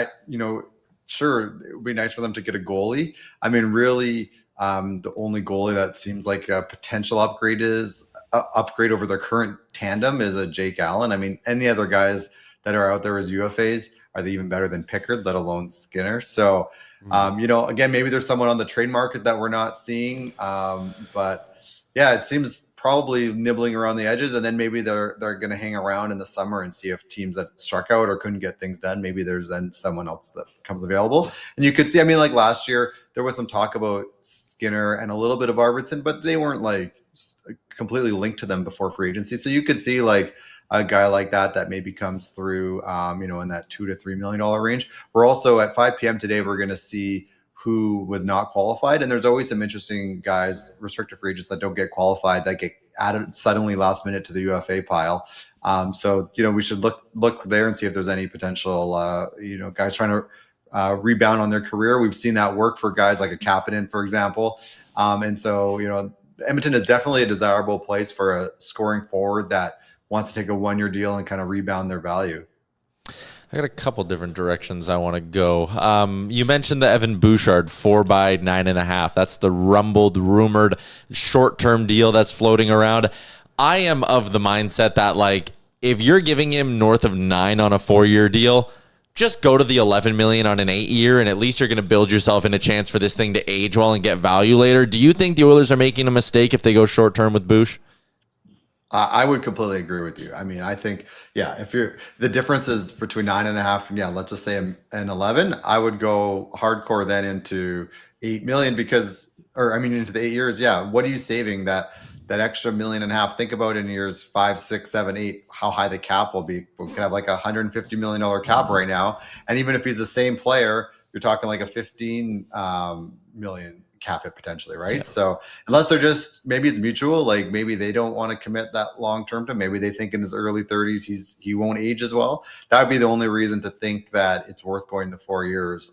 Sure, it would be nice for them to get a goalie. I mean, really, the only goalie that seems like a potential upgrade over their current tandem is a Jake Allen. I mean, any other guys that are out there as UFAs, are they even better than Pickard, let alone Skinner? So, again, maybe there's someone on the trade market that we're not seeing. But yeah, it seems probably nibbling around the edges, and then maybe they're going to hang around in the summer and see if teams that struck out or couldn't get things done, maybe there's then someone else that comes available. And you could see, I mean, like last year, there was some talk about Skinner and a little bit of Arvidsson, but they weren't like completely linked to them before free agency. So you could see like a guy like that maybe comes through, in that $2 to $3 million range. We're also at 5 p.m. today, we're going to see who was not qualified. And there's always some interesting guys, restricted free agents that don't get qualified, that get added suddenly last minute to the UFA pile. So, we should look there and see if there's any potential, guys trying to rebound on their career. We've seen that work for guys like a Kapanen, for example. And so, Edmonton is definitely a desirable place for a scoring forward that wants to take a 1-year deal and kind of rebound their value. I got a couple different directions I want to go. You mentioned the Evan Bouchard 4x9.5. That's the rumbled, rumored short-term deal that's floating around. I am of the mindset that, like, if you're giving him north of 9 on a 4-year deal, just go to the 11 million on an 8-year, and at least you're going to build yourself in a chance for this thing to age well and get value later. Do you think the Oilers are making a mistake if they go short-term with Bouch? I would completely agree with you. I mean, I think, yeah, if you're the difference is between 9.5 and, yeah, let's just say an 11, I would go hardcore then into 8 million into the 8 years. Yeah. What are you saving that extra $1.5 million? Think about in years 5, 6, 7, 8, how high the cap will be. We can have like $150 million cap right now. And even if he's the same player, you're talking like a 15 million cap it potentially, right? Yeah. So unless they're just, maybe it's mutual, like maybe they don't want to commit that long term to, maybe they think in his early 30s he won't age as well. That would be the only reason to think that it's worth going to 4 years,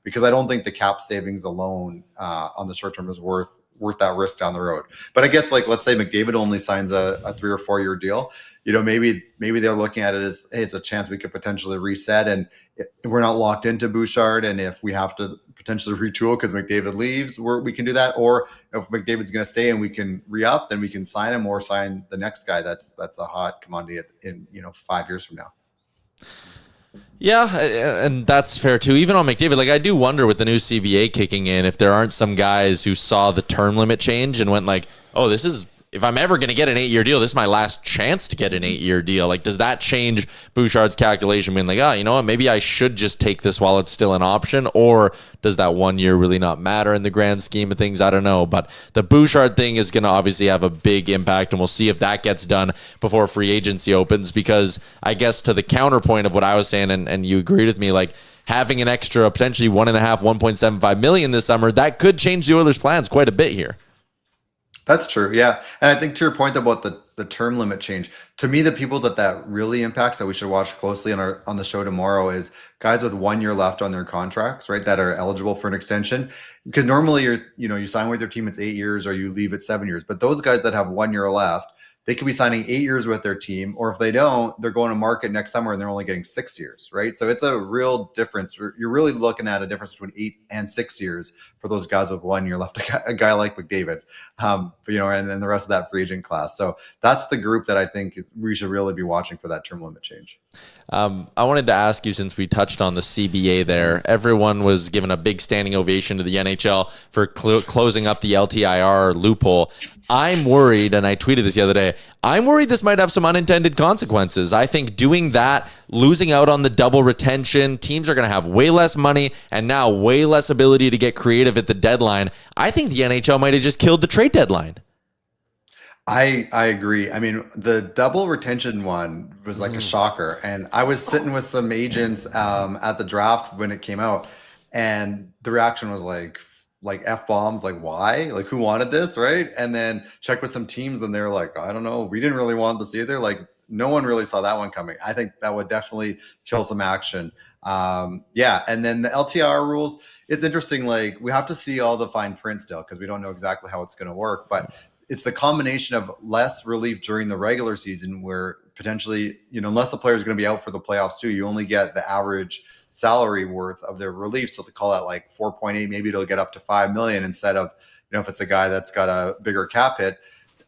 because I don't think the cap savings alone on the short term is worth that risk down the road. But I guess, like, let's say McDavid only signs a 3 or 4 year deal. Maybe they're looking at it as, hey, it's a chance we could potentially reset, and we're not locked into Bouchard. And if we have to potentially retool because McDavid leaves, we can do that. Or if McDavid's going to stay and we can re-up, then we can sign him or sign the next guy. That's a hot commodity in 5 years from now. Yeah, and that's fair too. Even on McDavid, like, I do wonder with the new CBA kicking in if there aren't some guys who saw the term limit change and went like, oh, this is, if I'm ever going to get an 8-year deal, this is my last chance to get an 8-year deal. Like, does that change Bouchard's calculation, being like, oh, you know what, maybe I should just take this while it's still an option? Or does that 1 year really not matter in the grand scheme of things? I don't know. But the Bouchard thing is going to obviously have a big impact, and we'll see if that gets done before free agency opens. Because I guess to the counterpoint of what I was saying, and you agreed with me, like, having an extra potentially 1.75 million this summer, that could change the Oilers' plans quite a bit here. That's true. Yeah. And I think to your point about the term limit change, to me, the people that really impacts that we should watch closely on the show tomorrow is guys with 1 year left on their contracts, right? That are eligible for an extension. Because normally you sign with your team, it's 8 years, or you leave at 7 years. But those guys that have 1 year left, they could be signing 8 years with their team, or if they don't, they're going to market next summer and they're only getting 6 years, right? So it's a real difference. You're really looking at a difference between 8 and 6 years for those guys with 1 year left, a guy like McDavid, and then the rest of that free agent class. So that's the group that I think we should really be watching for that term limit change. I wanted to ask you, since we touched on the CBA there, everyone was given a big standing ovation to the NHL for closing up the LTIR loophole. I'm worried, and I tweeted this the other day, I'm worried this might have some unintended consequences. I think doing that, losing out on the double retention, teams are going to have way less money and now way less ability to get creative at the deadline. I think the NHL might have just killed the trade deadline. I agree. I mean, the double retention one was like a shocker. And I was sitting with some agents at the draft when it came out, and the reaction was like F-bombs, like, why? Like, who wanted this, right? And then check with some teams, and they're like, I don't know, we didn't really want this either. Like, no one really saw that one coming. I think that would definitely kill some action. Yeah, and then the LTIR rules, it's interesting. Like, we have to see all the fine print still, because we don't know exactly how it's going to work. But it's the combination of less relief during the regular season, where potentially, unless the player is going to be out for the playoffs too, you only get the average salary worth of their relief. So to call that like 4.8, maybe it'll get up to 5 million instead of, if it's a guy that's got a bigger cap hit.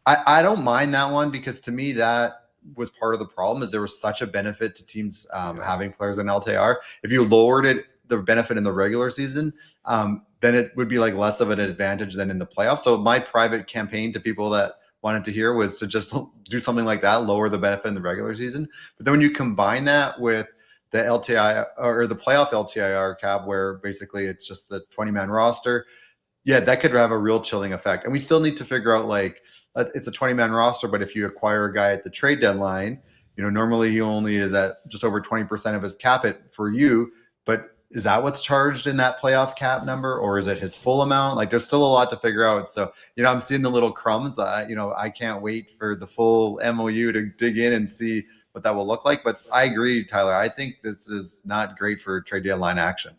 I don't mind that one, because to me, that was part of the problem, is there was such a benefit to teams having players in LTIR. If you lowered it, the benefit in the regular season, then it would be like less of an advantage than in the playoffs. So my private campaign to people that wanted to hear was to just do something like that, lower the benefit in the regular season. But then when you combine that with the LTI or the playoff LTIR cap, where basically it's just the 20-man roster, yeah, that could have a real chilling effect. And we still need to figure out, like, it's a 20-man roster, but if you acquire a guy at the trade deadline, normally he only is at just over 20% of his cap hit for you, but is that what's charged in that playoff cap number, or is it his full amount? Like, there's still a lot to figure out. So, I'm seeing the little crumbs. I can't wait for the full MOU to dig in and see what that will look like. But I agree, Tyler. I think this is not great for trade deadline action.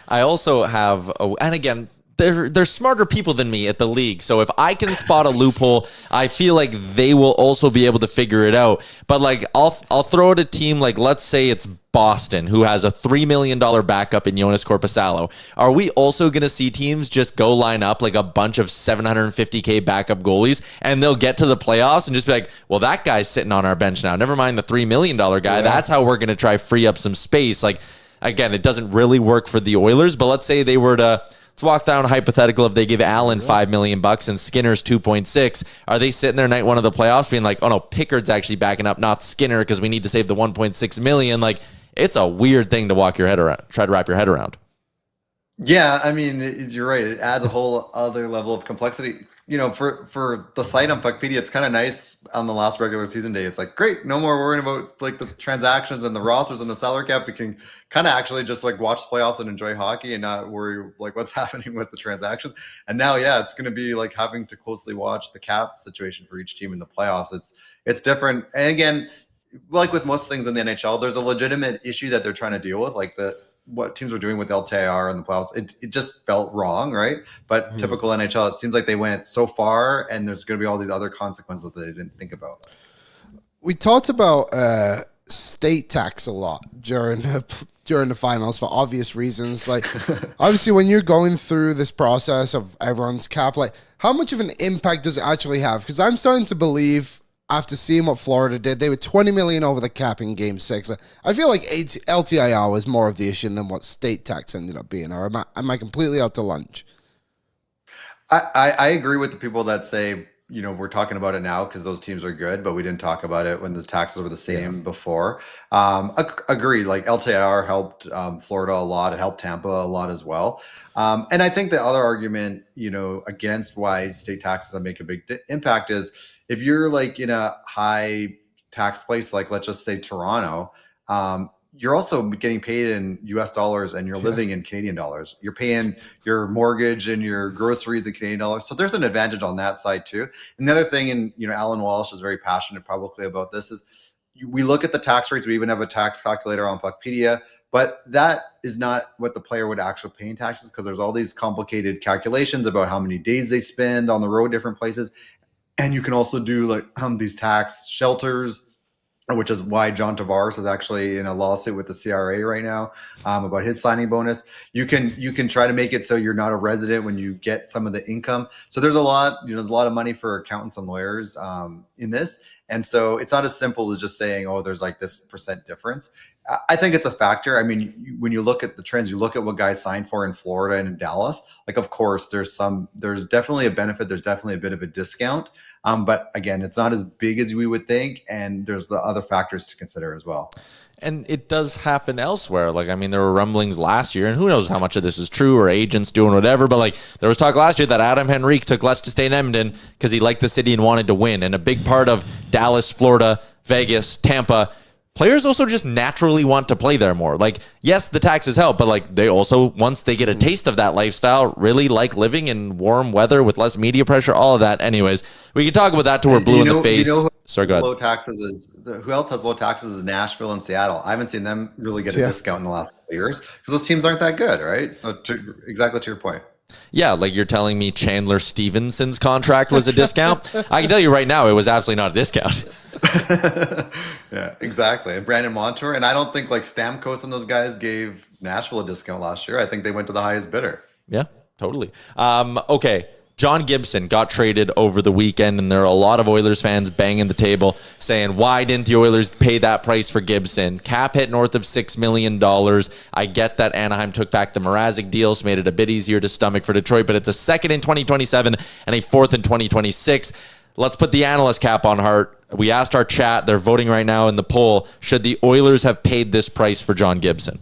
I also have, and again, they're smarter people than me at the league. So if I can spot a loophole, I feel like they will also be able to figure it out. But like I'll throw at a team like, let's say it's Boston, who has a $3 million backup in Jonas Korpisalo. Are we also going to see teams just go line up like a bunch of $750K backup goalies, and they'll get to the playoffs and just be like, well, that guy's sitting on our bench now. Never mind the $3 million guy. Yeah. That's how we're going to try free up some space. Like, again, it doesn't really work for the Oilers, but let's say they were to, let's walk down a hypothetical. If they give Allen $5 million and Skinner's 2.6, are they sitting there night one of the playoffs being like, oh no, Pickard's actually backing up, not Skinner, because we need to save the 1.6 million? Like, it's a weird thing to walk your head around, try to wrap your head around. Yeah, I mean, you're right. It adds a whole other level of complexity. You know, for the site on Puckpedia, it's kind of nice on the last regular season day. It's like, great, no more worrying about like the transactions and the rosters and the salary cap. We can kind of actually just like watch the playoffs and enjoy hockey and not worry like what's happening with the transaction. And now, yeah, it's going to be like having to closely watch the cap situation for each team in the playoffs. It's different. And again, like with most things in the NHL, there's a legitimate issue that they're trying to deal with, like what teams were doing with LTIR and the playoffs. It just felt wrong, right? But typical NHL, it seems like they went so far, and there's going to be all these other consequences that they didn't think about. We talked about state tax a lot during the finals for obvious reasons. Like, obviously, when you're going through this process of everyone's cap, like, how much of an impact does it actually have? Because I'm starting to believe, after seeing what Florida did, they were $20 million over the cap in Game 6. I feel like LTIR was more of the issue than what state tax ended up being. Or am I completely out to lunch? I agree with the people that say, you know, we're talking about it now because those teams are good, but we didn't talk about it when the taxes were the same before. Agree. Like LTIR helped Florida a lot. It helped Tampa a lot as well. And I think the other argument, you know, against why state taxes make a big impact is, if you're like in a high tax place, like let's just say Toronto, you're also getting paid in US dollars and you're living in Canadian dollars. You're paying your mortgage and your groceries in Canadian dollars. So there's an advantage on that side too. And the other thing, and you know, Alan Walsh is very passionate publicly about this, is we look at the tax rates. We even have a tax calculator on Puckpedia, but that is not what the player would actually pay in taxes, because there's all these complicated calculations about how many days they spend on the road, different places. And you can also do like these tax shelters, which is why John Tavares is actually in a lawsuit with the CRA right now about his signing bonus. You can try to make it so you're not a resident when you get some of the income. So there's a lot, you know, there's a lot of money for accountants and lawyers in this. And so it's not as simple as just saying, oh, there's like this percent difference. I think it's a factor. I mean, when you look at the trends, you look at what guys signed for in Florida and in Dallas, like, of course, there's definitely a benefit. There's definitely a bit of a discount. But again, it's not as big as we would think. And there's the other factors to consider as well. And it does happen elsewhere. Like, I mean, there were rumblings last year, and who knows how much of this is true, or agents doing whatever. But like, there was talk last year that Adam Henrique took less to stay in Edmonton because he liked the city and wanted to win. And a big part of Dallas, Florida, Vegas, Tampa, players also just naturally want to play there more. Like, yes, the taxes help, but like, they also, once they get a taste of that lifestyle, really like living in warm weather with less media pressure, all of that. Anyways, we can talk about that till we're blue in the face. Sorry, go ahead. Low taxes who else has low taxes is Nashville and Seattle. I haven't seen them really get a discount in the last couple of years because those teams aren't that good, right? So exactly to your point. Yeah, like you're telling me Chandler Stevenson's contract was a discount? I can tell you right now, it was absolutely not a discount. Yeah, exactly. And Brandon Montour, and I don't think like Stamkos and those guys gave Nashville a discount last year. I think they went to the highest bidder. Yeah, totally. Okay. John Gibson got traded over the weekend, and there are a lot of Oilers fans banging the table saying, why didn't the Oilers pay that price for Gibson? Cap hit north of $6 million. I get that Anaheim took back the Mrazek deal, so made it a bit easier to stomach for Detroit, but it's a second in 2027 and a fourth in 2026. Let's put the analyst cap on, Hart. We asked our chat. They're voting right now in the poll. Should the Oilers have paid this price for John Gibson?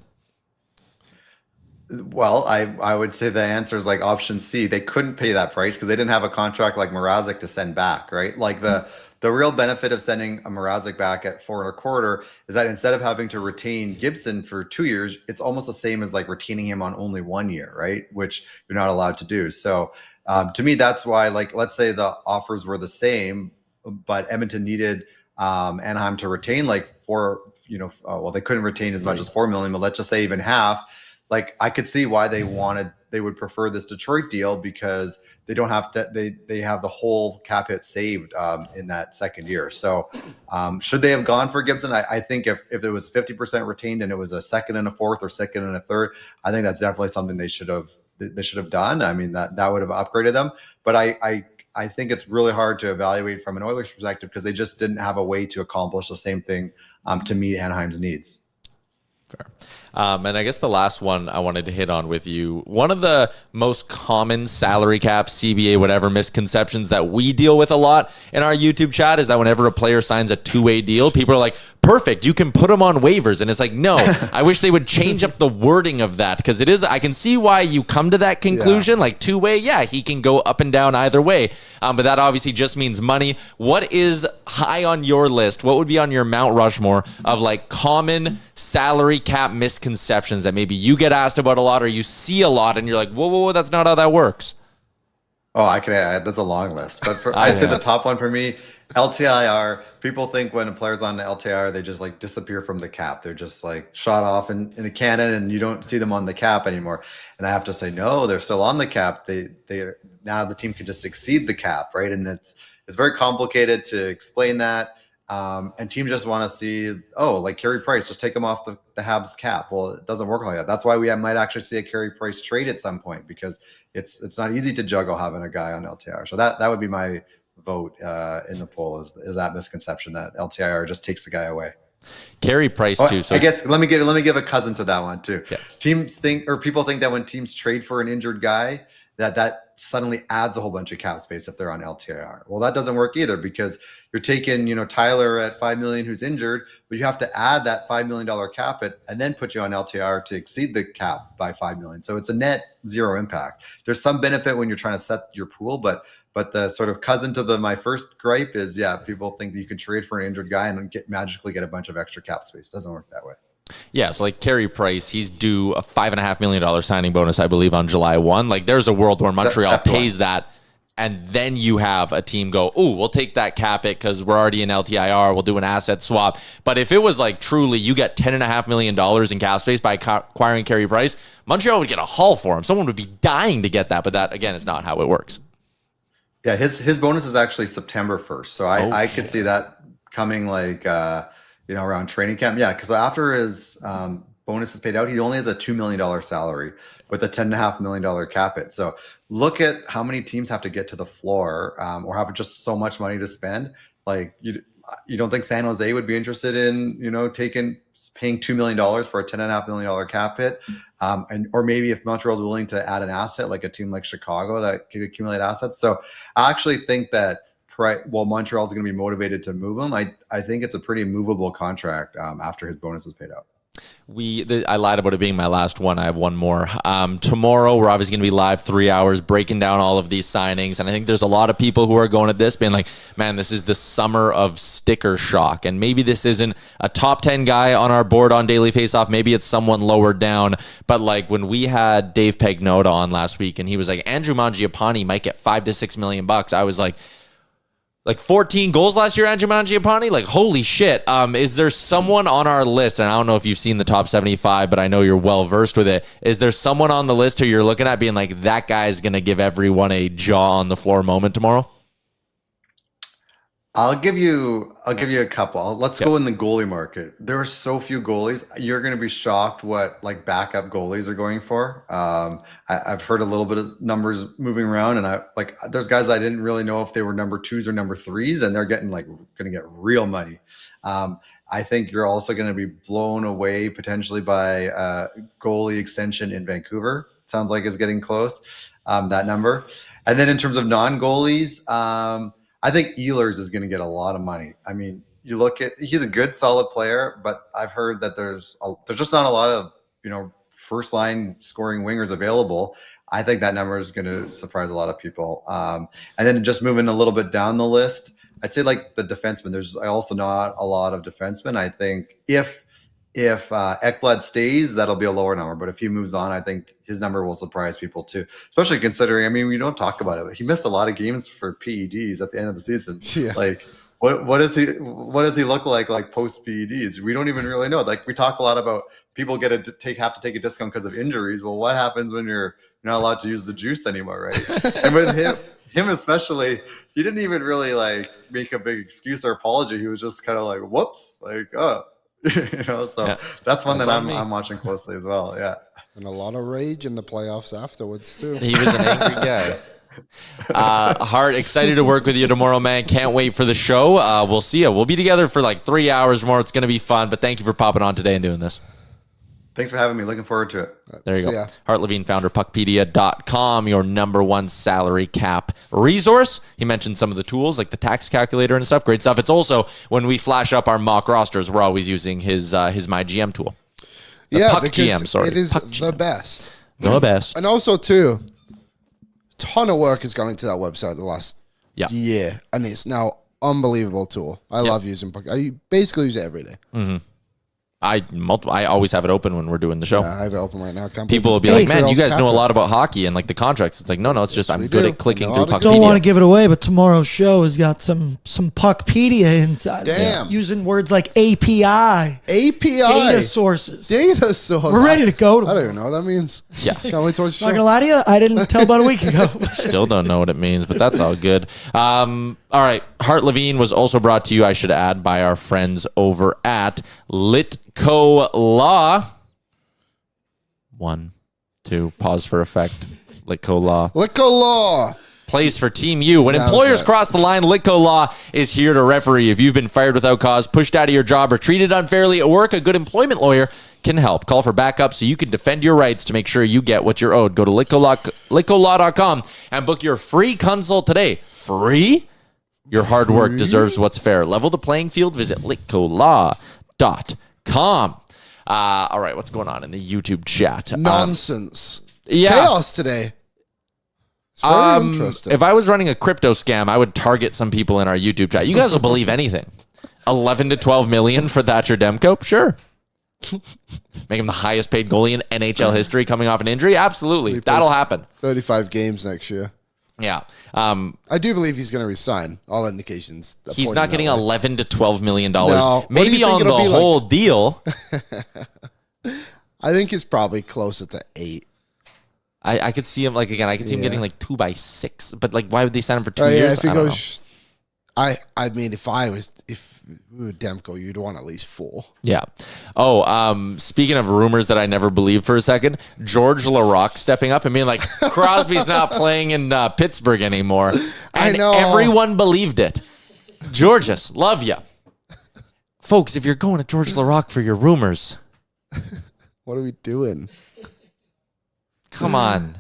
Well, I would say the answer is like option C. They couldn't pay that price because they didn't have a contract like Mrazek to send back, right? Like the real benefit of sending a Mrazek back at 4.25 is that instead of having to retain Gibson for 2 years, it's almost the same as like retaining him on only 1 year, right? Which you're not allowed to do. So to me, that's why, like, let's say the offers were the same, but Edmonton needed Anaheim to retain like well, they couldn't retain as much as $4 million, but let's just say even half. Like, I could see why they they would prefer this Detroit deal because they don't have to. They have the whole cap hit saved in that second year. So should they have gone for Gibson? I think if it was 50% retained and it was a second and a fourth or second and a third, I think that's definitely something they should have done. I mean, that would have upgraded them. But I think it's really hard to evaluate from an Oilers perspective because they just didn't have a way to accomplish the same thing to meet Anaheim's needs. Fair. And I guess the last one I wanted to hit on with you, one of the most common salary cap, CBA, whatever misconceptions that we deal with a lot in our YouTube chat is that whenever a player signs a two-way deal, people are like, perfect, you can put them on waivers. And it's like, no, I wish they would change up the wording of that because it is, I can see why you come to that conclusion. Like two-way, yeah, he can go up and down either way. But that obviously just means money. What is high on your list? What would be on your Mount Rushmore of like common salary cap misconceptions that maybe you get asked about a lot or you see a lot and you're like, whoa, that's not how that works? Oh, I can add, that's a long list. But I'd say the top one for me, LTIR. People think when a player's on the LTIR, they just like disappear from the cap. They're just like shot off in a cannon and you don't see them on the cap anymore. And I have to say, no, they're still on the cap. They now the team can just exceed the cap, right? And it's very complicated to explain that. And teams just want to see, like Carey Price, just take him off the Habs cap. Well, it doesn't work like that. That's why we might actually see a Carey Price trade at some point because it's not easy to juggle having a guy on LTIR. So that would be my vote in the poll is that misconception that LTIR just takes the guy away. Carey Price too. So I guess let me give a cousin to that one too. Yeah. People think that when teams trade for an injured guy, that suddenly adds a whole bunch of cap space if they're on LTIR. Well, that doesn't work either because you're taking, Tyler at $5 million who's injured, but you have to add that $5 million cap it and then put you on LTIR to exceed the cap by $5 million. So it's a net zero impact. There's some benefit when you're trying to set your pool, but the sort of cousin to my first gripe is, people think that you can trade for an injured guy and magically get a bunch of extra cap space. Doesn't work that way. Yeah, so like Carey Price, he's due a $5.5 million signing bonus, I believe, on July 1. Like there's a world where Montreal pays that, and then you have a team go, we'll take that cap it because we're already in LTIR. We'll do an asset swap. But if it was like truly you get $10.5 million in cap space by acquiring Carey Price, Montreal would get a haul for him. Someone would be dying to get that, but that, again, is not how it works. Yeah, his bonus is actually September 1st. So I could see that coming like around training camp. Yeah, because after his bonus is paid out, he only has a $2 million salary with a $10.5 million cap hit. So look at how many teams have to get to the floor or have just so much money to spend. Like you don't think San Jose would be interested in, paying $2 million for a $10.5 million cap hit? Or maybe if Montreal's willing to add an asset, like a team like Chicago that could accumulate assets. So I actually think that Montreal's going to be motivated to move him, I think it's a pretty movable contract after his bonus is paid out. I lied about it being my last one. I have one more. Tomorrow, we're obviously going to be live 3 hours breaking down all of these signings. And I think there's a lot of people who are going at this being like, man, this is the summer of sticker shock. And maybe this isn't a top 10 guy on our board on Daily Faceoff. Maybe it's someone lower down. But like when we had Dave Pagnotta on last week and he was like, Andrew Mangiapane might get $5 to $6 million. I was like 14 goals last year, Andrew Mangiapane? Like, holy shit. Is there someone on our list, and I don't know if you've seen the top 75, but I know you're well-versed with it. Is there someone on the list who you're looking at being like, that guy's going to give everyone a jaw-on-the-floor moment tomorrow? I'll give you a couple. Let's go in the goalie market. There are so few goalies. You're going to be shocked what like backup goalies are going for. I've heard a little bit of numbers moving around, and there's guys I didn't really know if they were number 2s or number 3s, and they're going to get real money. I think you're also going to be blown away potentially by goalie extension in Vancouver. Sounds like it's getting close, that number. And then in terms of non-goalies, I think Oilers is going to get a lot of money. I mean, he's a good, solid player, but I've heard that there's just not a lot of, first line scoring wingers available. I think that number is going to surprise a lot of people. And then just moving a little bit down the list, I'd say like the defenseman, there's also not a lot of defensemen. I think if Ekblad stays, that'll be a lower number. But if he moves on, I think his number will surprise people too. Especially considering, I mean, we don't talk about it, but he missed a lot of games for PEDs at the end of the season. Yeah. Like, what does he look like post PEDs? We don't even really know. Like we talk a lot about people have to take a discount because of injuries. Well, what happens when you're you're not allowed to use the juice anymore, right? And with him especially, he didn't even really like make a big excuse or apology. He was just kind of like, whoops, like, oh, so that's one that I'm watching closely as well. Yeah. And a lot of rage in the playoffs afterwards too. He was an angry guy. Hart, excited to work with you tomorrow, man. Can't wait for the show. We'll see you. We'll be together for like 3 hours more. It's going to be fun, but thank you for popping on today and doing this. Thanks for having me. Looking forward to it. There you go. Hart Levine, founder, puckpedia.com, your #1 salary cap resource. He mentioned some of the tools like the tax calculator and stuff. Great stuff. It's also when we flash up our mock rosters, we're always using his My GM tool. Puck GM, sorry. It is the best. The best. And also, too, ton of work has gone into that website the last year, and it's now unbelievable tool. I love using Puck. I basically use it every day. Mm-hmm. I always have it open when we're doing the show. Yeah, I have it open right now. People will be like, man, you guys know a lot about hockey and like the contracts. It's like, no, it's just I'm good at clicking through Puckpedia. Don't want to give it away, but tomorrow's show has got some Puckpedia inside. Damn. Using words like API. Data sources. We're ready to go. I don't even know what that means. Yeah. Can't wait to watch the show. Not going to lie to you, I didn't tell about a week ago. Still don't know what it means, but that's all good. All right. Hart Levine was also brought to you, I should add, by our friends over at Litco Law. 1, 2, pause for effect. Litco Law. Litco Law. Plays for Team U. When employers cross the line, Litco Law is here to referee. If you've been fired without cause, pushed out of your job, or treated unfairly at work, a good employment lawyer can help. Call for backup so you can defend your rights to make sure you get what you're owed. Go to litcolaw.com and book your free consult today. Free? Your hard work deserves what's fair. Level the playing field. Visit litcolaw.com. All right, what's going on in the YouTube chat? Nonsense. Chaos today. It's very interesting. If I was running a crypto scam, I would target some people in our YouTube chat. You guys will believe anything. 11 to 12 million for Thatcher Demko? Sure. Make him the highest paid goalie in NHL history coming off an injury? Absolutely. That'll happen. 35 games next year. Yeah. I do believe he's going to resign. All indications. He's not getting $11 to $12 million. No. Maybe on the whole deal. I think it's probably closer to 8. I could see him, I could see him getting 2 by 6. But, why would they sign him for 2 years? If he goes... I mean, if we were Demko, you'd want at least 4. Yeah. Oh, speaking of rumors that I never believed for a second, George Larocque stepping up and being like, Crosby's not playing in Pittsburgh anymore. And I know. Everyone believed it. Georges, love ya. Folks, if you're going to George Larocque for your rumors. What are we doing? Come on.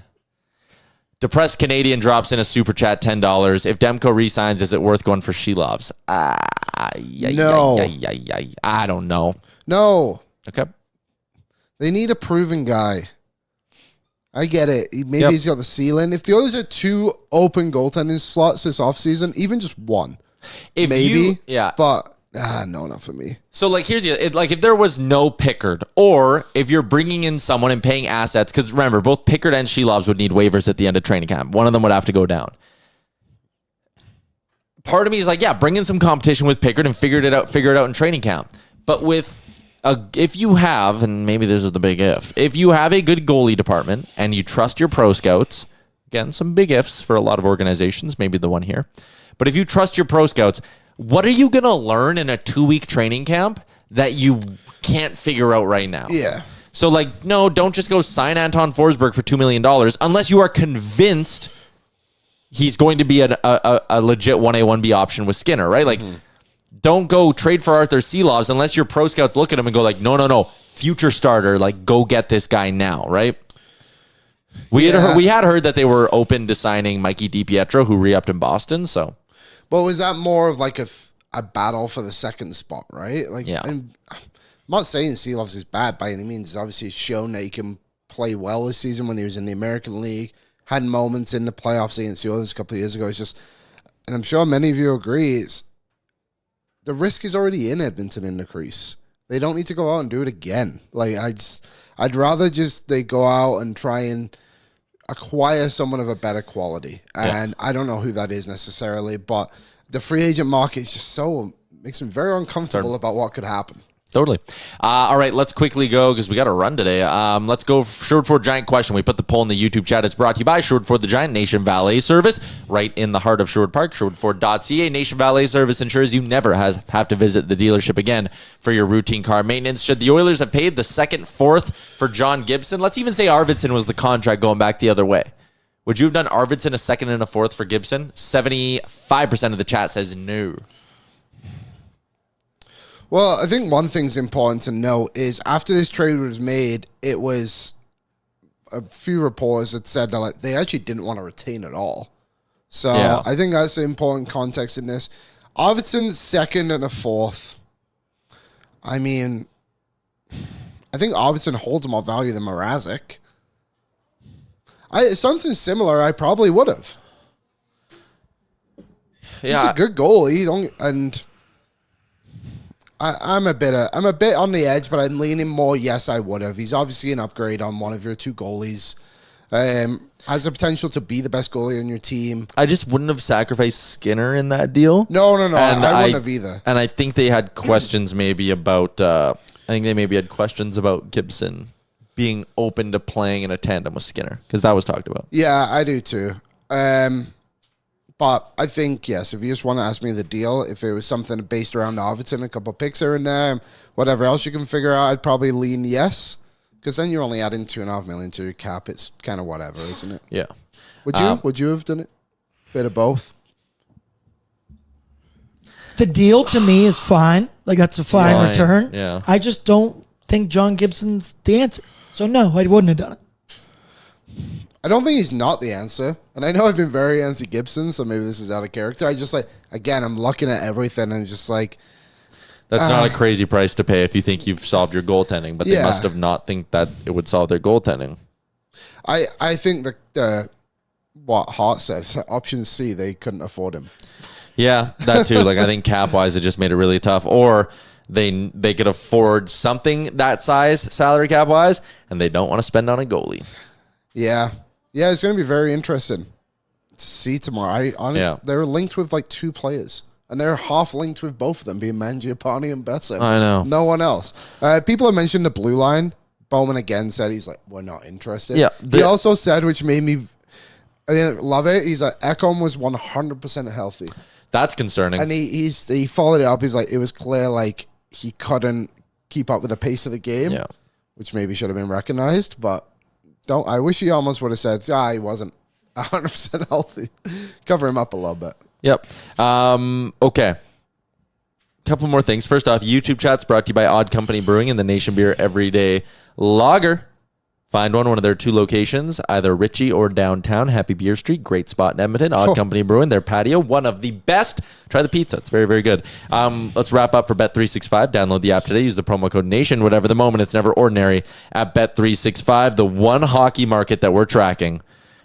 Depressed Canadian drops in a super chat, $10. If Demko resigns, is it worth going for Shelovs? No. I don't know. No. Okay. They need a proven guy. I get it. Maybe he's got the ceiling. If the Oilers had 2 open goaltending slots this offseason, even just 1. But no, not for me. So, here's the if there was no Pickard, or if you're bringing in someone and paying assets, because remember, both Pickard and Shelovs would need waivers at the end of training camp. One of them would have to go down. Part of me is bring in some competition with Pickard and figure it out in training camp. But if you have, and maybe this is the big if you have a good goalie department and you trust your pro scouts, again, some big ifs for a lot of organizations, maybe the one here. But if you trust your pro scouts, what are you going to learn in a 2-week training camp that you can't figure out right now? Yeah. So, no, don't just go sign Anton Forsberg for $2 million unless you are convinced he's going to be a legit 1A, 1B option with Skinner, right? Don't go trade for Arthur Seelovs unless your pro scouts look at him and go no, future starter, go get this guy now, right? We had heard that they were open to signing Mikey DiPietro, who re-upped in Boston, so... But was that more of a battle for the second spot, right? I'm not saying Seelovs is bad by any means. He's obviously shown that he can play well this season when he was in the American League. Had moments in the playoffs against the Oilers a couple of years ago. It's just, and I'm sure many of you agree, the risk is already in Edmonton in the crease. They don't need to go out and do it again. I'd rather they go out and try and acquire someone of a better quality. And I don't know who that is necessarily, but the free agent market is just makes me very uncomfortable about what could happen. Totally. All right, let's quickly go because we got to run today. Let's go Sherwood Ford Giant question. We put the poll in the YouTube chat. It's brought to you by Sherwood Ford the Giant Nation Valet Service, right in the heart of Sherwood Park. SherwoodFord.ca. Nation Valet Service ensures you never have to visit the dealership again for your routine car maintenance. Should the Oilers have paid the second, fourth for John Gibson? Let's even say Arvidsson was the contract going back the other way. Would you have done Arvidsson a second and a fourth for Gibson? 75% of the chat says no. Well, I think one thing's important to note is after this trade was made, it was a few reporters that said that like, they actually didn't want to retain at all. So yeah. I think that's an important context in this. Arvidsson's second and a fourth. I mean, I think Arvidsson holds more value than Mrazek. Something similar, I probably would have. Yeah. He's a good goalie, I'm a bit on the edge, but I'm leaning more. Yes, I would have. He's obviously an upgrade on one of your two goalies. Has the potential to be the best goalie on your team. I just wouldn't have sacrificed Skinner in that deal. No. I wouldn't have either. And I think they had questions maybe about. I think they maybe had questions about Gibson being open to playing in a tandem with Skinner because that was talked about. Yeah, I do too. But I think, yes, if you just want to ask me the deal, if it was something based around Arvidsson, a couple picks here and there, whatever else you can figure out, I'd probably lean yes. Because then you're only adding $2.5 million to your cap. It's kind of whatever, isn't it? Yeah. Would you have done it? Bit of both? The deal to me is fine. Like, that's a fine return. Yeah. I just don't think John Gibson's the answer. So, no, I wouldn't have done it. I don't think he's not the answer. And I know I've been very anti-Gibson, so maybe this is out of character. I just I'm looking at everything and just like... That's not a crazy price to pay if you think you've solved your goaltending, but they must have not think that it would solve their goaltending. I think that what Hart said, option C, they couldn't afford him. Yeah, that too. Like I think cap-wise, it just made it really tough. Or they could afford something that size, salary cap-wise, and they don't want to spend on a goalie. Yeah. Yeah, it's going to be very interesting to see tomorrow. They're linked with like two players, and they're half linked with both of them being Mangiapane and Besser. I know. No one else. People have mentioned the blue line. Bowman again said he's like, we're not interested. Yeah. He also said, which made me love it, he's like, Ekholm was 100% healthy. That's concerning. And he followed it up. He's like, it was clear like he couldn't keep up with the pace of the game, which maybe should have been recognized, but I wish he almost would have said, he wasn't 100% healthy. Cover him up a little bit. Yep. Okay. Couple more things. First off, YouTube chat's brought to you by Odd Company Brewing and the Nation Beer Everyday Lager. Find one of their two locations, either Ritchie or downtown, Happy Beer Street. Great spot in Edmonton. Odd Company Brewing, their patio, one of the best. Try the pizza. It's very, very good. Let's wrap up for Bet365. Download the app today. Use the promo code NATION. Whatever the moment, it's never ordinary at Bet365. The one hockey market that we're tracking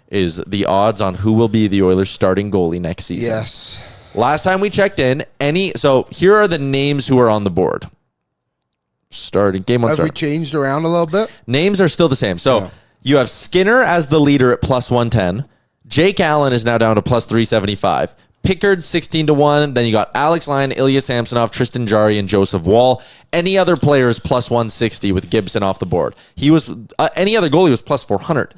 is the odds on who will be the Oilers' starting goalie next season. Yes. Last time we checked in, so here are the names who are on the board. Game one. Have we changed around a little bit? Names are still the same. So you have Skinner as the leader at plus 110. Jake Allen is now down to plus 375. Pickard 16-1. Then you got Alex Lyon, Ilya Samsonov, Tristan Jarry, and Joseph Wall. Any other player is plus 160 with Gibson off the board. He was any other goalie was plus 400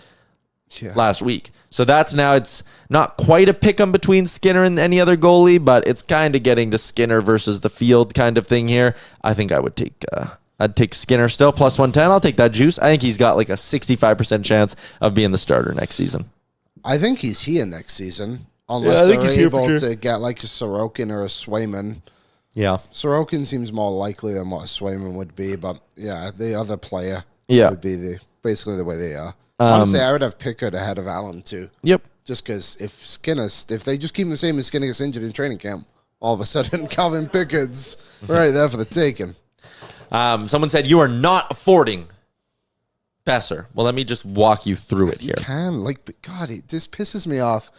last week. So it's not quite a pick 'em between Skinner and any other goalie, but it's kind of getting to Skinner versus the field kind of thing here. I think I would take I'd take Skinner still plus 110. I'll take that juice. I think he's got like a 65% chance of being the starter next season. I think he's here next season, unless they're able to get like a Sorokin or a Swayman. Yeah, Sorokin seems more likely than what a Swayman would be, but the other player would be basically the way they are. Honestly, I would have Pickard ahead of Allen too. Yep. Just because if they just keep him the same as Skinner gets injured in training camp, all of a sudden Calvin Pickard's right there for the taking. Someone said you are not affording Besser. Well, let me just walk you through it here. You can, God, this pisses me off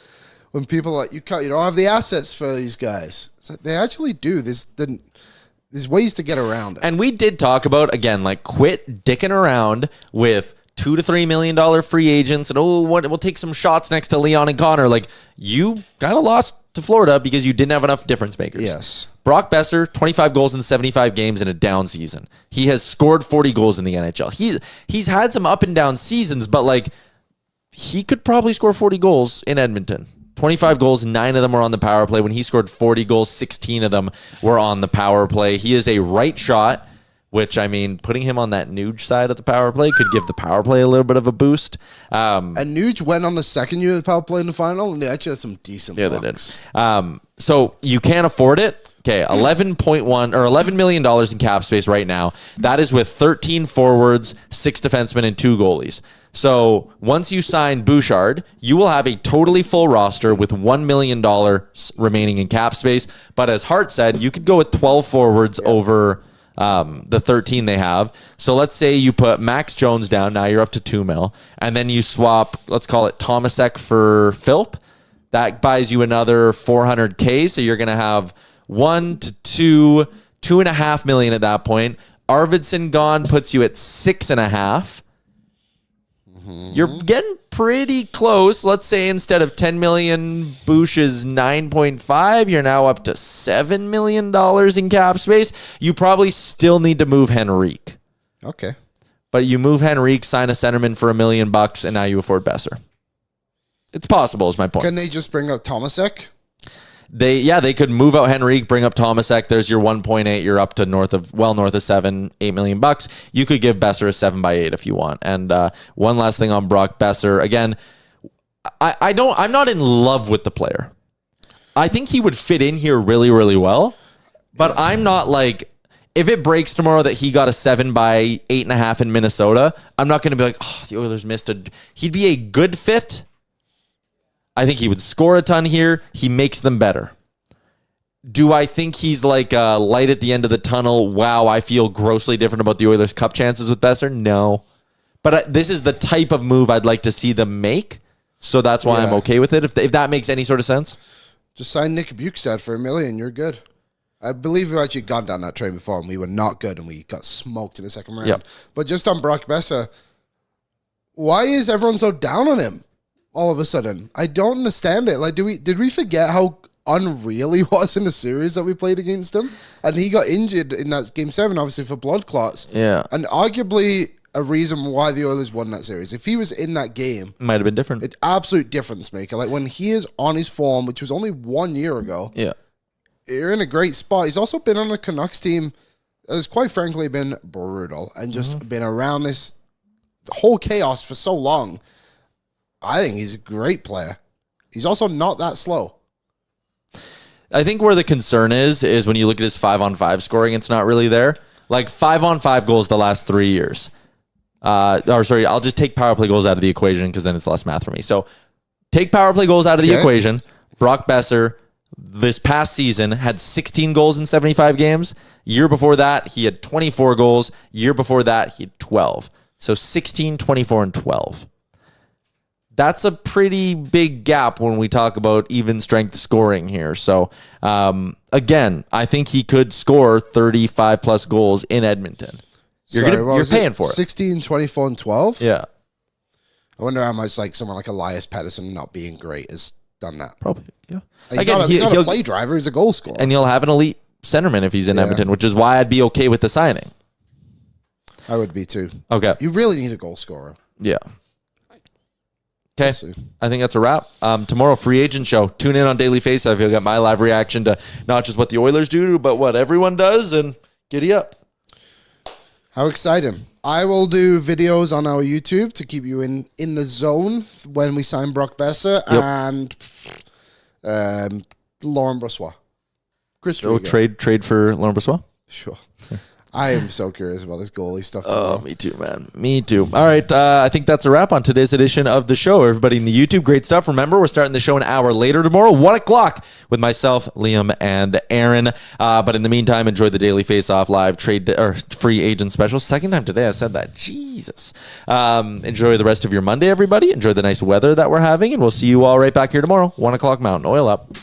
when people are like, you don't have the assets for these guys. It's like, they actually do. There's ways to get around it. And we did talk about, again, quit dicking around with $2 to $3 million free agents and we'll take some shots next to Leon and Connor. You kind of lost to Florida because you didn't have enough difference makers. Yes. Brock Besser, 25 goals in 75 games in a down season. He has scored 40 goals in the NHL. He's had some up and down seasons, but like he could probably score 40 goals in Edmonton. 25 goals, 9 of them were on the power play. When he scored 40 goals, 16 of them were on the power play. He is a right shot, which, I mean, putting him on that Nuge side of the power play could give the power play a little bit of a boost. And Nuge went on the second year of the power play in the final, and they actually had some decent bucks. They did. So you can't afford it. Okay, $11 million in cap space right now. That is with 13 forwards, 6 defensemen, and 2 goalies. So once you sign Bouchard, you will have a totally full roster with $1 million remaining in cap space. But as Hart said, you could go with 12 forwards over the 13 they have. So let's say you put Max Jones down. Now you're up to $2 million. And then you swap, let's call it Tomasek for Philp. That buys you another $400K. So you're going to have $2.5 million at that point. Arvidsson gone puts you at 6.5. You're getting pretty close. Let's say instead of 10 million, Bouch is 9.5. You're now up to $7 million in cap space. You probably still need to move Henrique. Okay. But you move Henrique, sign a centerman for $1 million, and now you afford Besser. It's possible, is my point. Can they just bring up Tomasek? They could move out Henrique, bring up Tomasek. There's your 1.8. You're up to north of $7-8 million. You could give Besser a 7x8 if you want. And one last thing on Brock Besser. Again, I'm not in love with the player. I think he would fit in here really, really well. But I'm not like, if it breaks tomorrow that he got a 7x8.5 in Minnesota, I'm not going to be like, oh, the Oilers missed a. He'd be a good fit. I think he would score a ton here. He makes them better. Do I think he's like a light at the end of the tunnel? Wow, I feel grossly different about the Oilers' cup chances with Besser? No. But this is the type of move I'd like to see them make. So that's why I'm okay with it. If that makes any sort of sense. Just sign Nick Bukestad for $1 million. You're good. I believe we've actually gone down that train before, and we were not good, and we got smoked in the second round. Yep. But just on Brock Besser, why is everyone so down on him? All of a sudden, I don't understand it. Like, did we forget how unreal he was in the series that we played against him? And he got injured in that game 7, obviously for blood clots. Yeah, and arguably a reason why the Oilers won that series. If he was in that game, might have been different. An absolute difference maker. Like when he is on his form, which was only 1 year ago. Yeah, you're in a great spot. He's also been on a Canucks team that has quite frankly been brutal and just been around this whole chaos for so long. I think he's a great player. He's also not that slow. I think where the concern is when you look at his 5-on-5 scoring, it's not really there. Like 5-on-5 goals the last 3 years. I'll just take power play goals out of the equation because then it's less math for me. So take power play goals out of the equation. Brock Besser, this past season, had 16 goals in 75 games. Year before that, he had 24 goals. Year before that, he had 12. So 16, 24, and 12. That's a pretty big gap when we talk about even strength scoring here. So, again, I think he could score 35-plus goals in Edmonton. You're paying for it. 16, 24, and 12? Yeah. I wonder how much like someone like Elias Pettersson not being great has done that. Probably, yeah. He's not a play driver. He's a goal scorer. And he'll have an elite centerman if he's in Edmonton, which is why I'd be okay with the signing. I would be too. Okay. You really need a goal scorer. Yeah. Okay, I think that's a wrap. Tomorrow, free agent show. Tune in on Daily Faceoff. You'll get my live reaction to not just what the Oilers do, but what everyone does, and giddy up. How exciting. I will do videos on our YouTube to keep you in the zone when we sign Brock Besser and Laurent Brossoit. Chris trade for Laurent Brossoit? Sure. I am so curious about this goalie stuff. Oh, me too, man. Me too. All right. I think that's a wrap on today's edition of the show. Everybody in the YouTube, great stuff. Remember, we're starting the show an hour later tomorrow, 1 o'clock, with myself, Liam, and Aaron. But in the meantime, enjoy the Daily Face-Off live free agent special. Second time today I said that. Jesus. Enjoy the rest of your Monday, everybody. Enjoy the nice weather that we're having, and we'll see you all right back here tomorrow, 1 o'clock Mountain. Oil up.